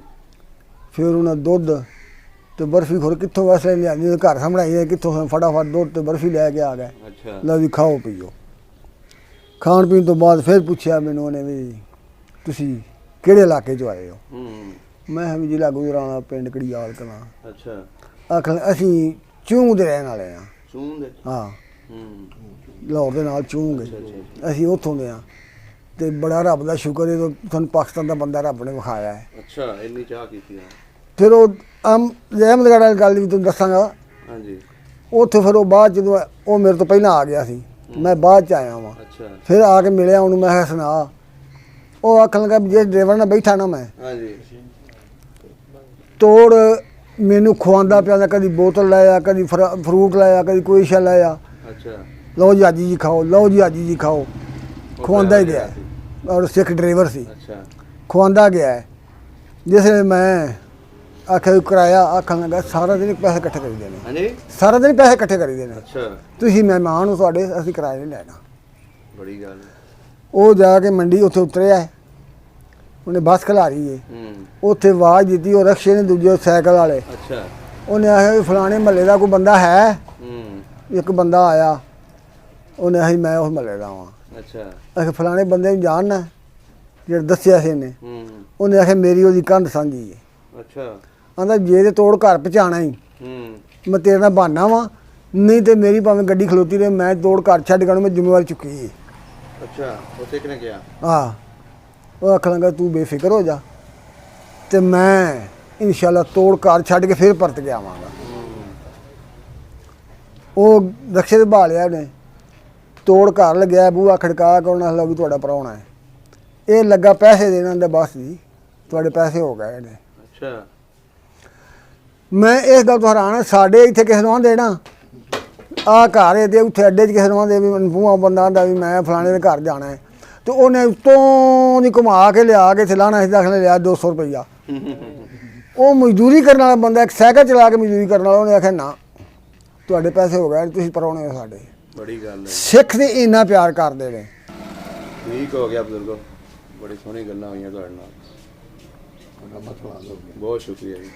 ਫਿਰ ਉਹਨਾਂ ਦੁੱਧ ਤੇ ਬਰਫੀ ਖੋਰ ਕਿੱਥੋਂ ਵੈਸੇ ਲਿਆਂਦੀ, ਘਰ ਸਾਹਮਣੇ ਕਿੱਥੋਂ ਫਟਾਫਟ ਦੁੱਧ ਤੇ ਬਰਫੀ ਲੈ ਕੇ ਆ ਗਏ। ਅੱਛਾ। ਲਓ ਵੀ ਖਾਓ ਪੀਓ। ਖਾਣ ਪੀਣ ਤੋਂ ਬਾਅਦ ਫਿਰ ਪੁੱਛਿਆ ਮੈਨੂੰ ਉਹਨੇ ਵੀ ਤੁਸੀਂ ਕਿਹੜੇ ਇਲਾਕੇ 'ਚੋਂ ਆਏ ਹੋ? ਮੈਂ ਕਿਹਾ ਵੀ ਜ਼ਿਲ੍ਹਾ ਗੁਜਰਾਣਾ, ਪਿੰਡ ਕੜੀਆਲ ਕਲਾਂ। ਅੱਛਾ। ਆਖਣ ਅਸੀਂ ਚੂੰਗ ਦੇ ਰਹਿਣ ਵਾਲੇ ਹਾਂ। ਚੂੰਗ ਦੇ? ਹਾਂ, ਲਾਹੌਰ ਦੇ ਨਾਲ ਚੂੰਗ। ਅੱਛਾ। ਅਸੀਂ ਉੱਥੋਂ ਦੇ ਹਾਂ ਤੇ ਬੜਾ ਰੱਬ ਦਾ ਸ਼ੁਕਰ ਹੈ ਤੁਹਾਨੂੰ ਪਾਕਿਸਤਾਨ ਦਾ ਬੰਦਾ ਰੱਬ ਨੇ ਵਿਖਾਇਆ ਹੈ। ਅੱਛਾ, ਇੰਨੀ ਚਾਹ ਕੀਤੀ ਹੈ। ਫਿਰ ਉਹ ਅਹਿਮਦਗੜ੍ਹ ਵਾਲੀ ਗੱਲ ਵੀ ਤੁਹਾਨੂੰ ਦੱਸਾਂਗਾ। ਹਾਂਜੀ। ਉੱਥੇ ਫਿਰ ਉਹ ਬਾਅਦ ਜਦੋਂ ਉਹ ਮੇਰੇ ਤੋਂ ਪਹਿਲਾਂ ਆ ਗਿਆ ਸੀ, ਮੈਂ ਬਾਅਦ 'ਚ ਆਇਆ ਵਾਂ। ਅੱਛਾ। ਫਿਰ ਆ ਕੇ ਮਿਲਿਆ ਉਹਨੂੰ, ਮੈਂ ਕਿਹਾ ਸੁਣਾ। ਉਹ ਆਖਣ ਲੱਗਾ ਵੀ ਜੇ ਡਰਾਈਵਰ ਨਾਲ ਬੈਠਾ ਨਾ ਮੈਂ, ਹਾਂਜੀ, ਤੋੜ ਮੈਨੂੰ ਖਵਾਉਂਦਾ ਪਿਆ, ਕਦੀ ਬੋਤਲ ਲਾਇਆ, ਕਦੀ ਫਰੂਟ ਲਾਇਆ, ਕਦੀ ਕੋਈ ਸ਼ੈ ਲਾਇਆ। ਅੱਛਾ। ਲਓ ਜੀ ਹਾਜੀ ਜੀ ਖਾਓ, ਲਓ ਜੀ ਹਾਜੀ ਜੀ ਖਾਓ। ਖਵਾਉਂਦਾ ਹੀ ਗਿਆ ਔਰ ਸਿੱਖ ਡਰਾਈਵਰ ਸੀ। ਅੱਛਾ। ਖਵਾਉਂਦਾ ਗਿਆ ਹੈ। ਜਿਸ ਵੇਲੇ ਮੈਂ ਆਖਿਆ ਕਿਰਾਇਆ, ਆਖਣ ਲੱਗਾ ਸਾਰਾ ਦਿਨ ਪੈਸੇ ਇਕੱਠੇ ਕਰੀਦੇ ਨੇ। ਹਾਂਜੀ। ਸਾਰਾ ਦਿਨ ਪੈਸੇ ਇਕੱਠੇ ਕਰੀਦੇ ਨੇ। ਅੱਛਾ। ਤੁਸੀਂ ਮਹਿਮਾਨ ਹੋ ਤੁਹਾਡੇ, ਅਸੀਂ ਕਿਰਾਇਆ ਨਹੀਂ ਲੈਣਾ। ਬੜੀ ਗੱਲ ਹੈ। ਉਹ ਜਾ ਕੇ ਮੰਡੀ ਉੱਥੇ ਉਤਰਿਆ, ਉਹਨੇ ਬੱਸ ਖਿਲਾਰੀ ਹੈ। ਉੱਥੇ ਆਵਾਜ਼ ਦਿੱਤੀ, ਉਹ ਰਕਸ਼ੇ ਨੇ ਦੂਜੇ ਸਾਈਕਲ ਵਾਲੇ। ਅੱਛਾ। ਉਹਨੇ ਆਖਿਆ ਵੀ ਫਲਾਣੇ ਮਹੱਲੇ ਦਾ ਕੋਈ ਬੰਦਾ ਹੈ? ਇੱਕ ਬੰਦਾ ਆਇਆ, ਉਹਨੇ ਆਖਿਆ ਮੈਂ ਉਸ ਮਹੱਲੇ ਦਾ ਹਾਂ। ਅੱਛਾ। ਆਖਿਆ ਫਲਾਣੇ ਬੰਦੇ ਨੂੰ ਜਾਣਨਾ ਜਿਹੜਾ ਦੱਸਿਆ ਸੀ ਇਹਨੇ? ਉਹਨੇ ਆਖਿਆ ਮੇਰੀ ਉਹਦੀ ਕੰਧ ਸਾਂਝੀ ਹੈ। ਅੱਛਾ। ਆਂਦਾ ਜੇ ਤੇ ਤੋੜ ਘਰ ਪਹੁੰਚਾਣਾ ਹੀ ਮੈਂ ਤੇਰੇ ਨਾਲ ਬਹਾਨਾ ਵਾਂ, ਨਹੀਂ ਤੇ ਮੇਰੀ ਭਾਵੇਂ ਗੱਡੀ ਖਲੋਤੀ ਰਹੇ, ਮੈਂ ਤੋੜ ਘਰ ਛੱਡ ਕੇ ਮੈਂ ਜ਼ਿੰਮੇਵਾਰੀ ਚੁੱਕੀ ਹੈ। ਅੱਛਾ। ਉੱਥੇ ਕਿਨੇ ਗਿਆ? ਹਾਂ, ਉਹ ਆਖਣ ਲੱਗਾ ਤੂੰ ਬੇਫਿਕਰ ਹੋ ਜਾ ਤੇ ਮੈਂ ਇਨਸ਼ਾਅੱਲਾ ਤੋੜ ਘਰ ਛੱਡ ਕੇ ਫਿਰ ਪਰਤ ਕੇ ਆਵਾਂਗਾ। ਉਹ ਰਕਸ਼ੇ ਤੇ ਬਹਾ ਲਿਆ ਉਹਨੇ, ਤੋੜ ਘਰ ਲੱਗਿਆ, ਬੂਹਾ ਖੜਕਾ ਕੇ ਉਹਨਾਂ ਵੀ ਤੁਹਾਡਾ ਪ੍ਰਾਹੁਣਾ ਹੈ। ਇਹ ਲੱਗਾ ਪੈਸੇ ਦੇਣਾ ਦਾ, ਬਸ ਜੀ ਤੁਹਾਡੇ ਪੈਸੇ ਹੋ ਗਏ ਨੇ। ਅੱਛਾ। ਮੈਂ ਇਸ ਗੱਲ ਤੋਂ ਹੈਰਾਨ, ਸਾਡੇ ਇੱਥੇ ਕਿਸੇ ਨੂੰ ਆਂਦੇ ਨਾ ਆਹ ਘਰ ਹੈ ਤੇ ਉੱਥੇ ਅੱਡੇ 'ਚ ਕਿਸੇ ਨੂੰ ਆਂਦੇ ਵੀ ਬੂਹਾ ਬੰਦਾ ਆਂਦਾ ਵੀ ਮੈਂ ਫਲਾਣੇ ਦੇ ਘਰ ਜਾਣਾ ਹੈ, ਤੇ ਉਹਨੇ ਉੱਤੋਂ ਦੀ ਘੁਮਾ ਕੇ ਲਿਆ ਕੇ ਲਾਣਾ ਸੀ, ਦਖਲ ਲਿਆ 200 ਰੁਪਈਆ। ਉਹ ਮਜ਼ਦੂਰੀ ਕਰਨ ਵਾਲਾ ਬੰਦਾ, ਇੱਕ ਸਾਈਕਲ ਚਲਾ ਕੇ ਮਜ਼ਦੂਰੀ ਕਰਨ ਵਾਲਾ, ਉਹਨੇ ਆਖਿਆ ਨਾ ਤੁਹਾਡੇ ਪੈਸੇ ਹੋ ਗਏ, ਤੁਸੀਂ ਪ੍ਰਾਹੁਣੇ ਹੋ ਸਾਡੇ। ਬੜੀ ਗੱਲ ਹੈ। ਸਿੱਖ ਤੇ ਇੰਨਾ ਪਿਆਰ ਕਰਦੇ ਨੇ। ਠੀਕ ਹੋ ਗਿਆ ਬਜ਼ੁਰਗੋ, ਬੜੀ ਸੋਹਣੀ ਗੱਲਾਂ ਹੋਈਆਂ ਤੁਹਾਡੇ ਨਾਲ। ਬਹੁਤ ਸ਼ੁਕਰੀਆ ਜੀ।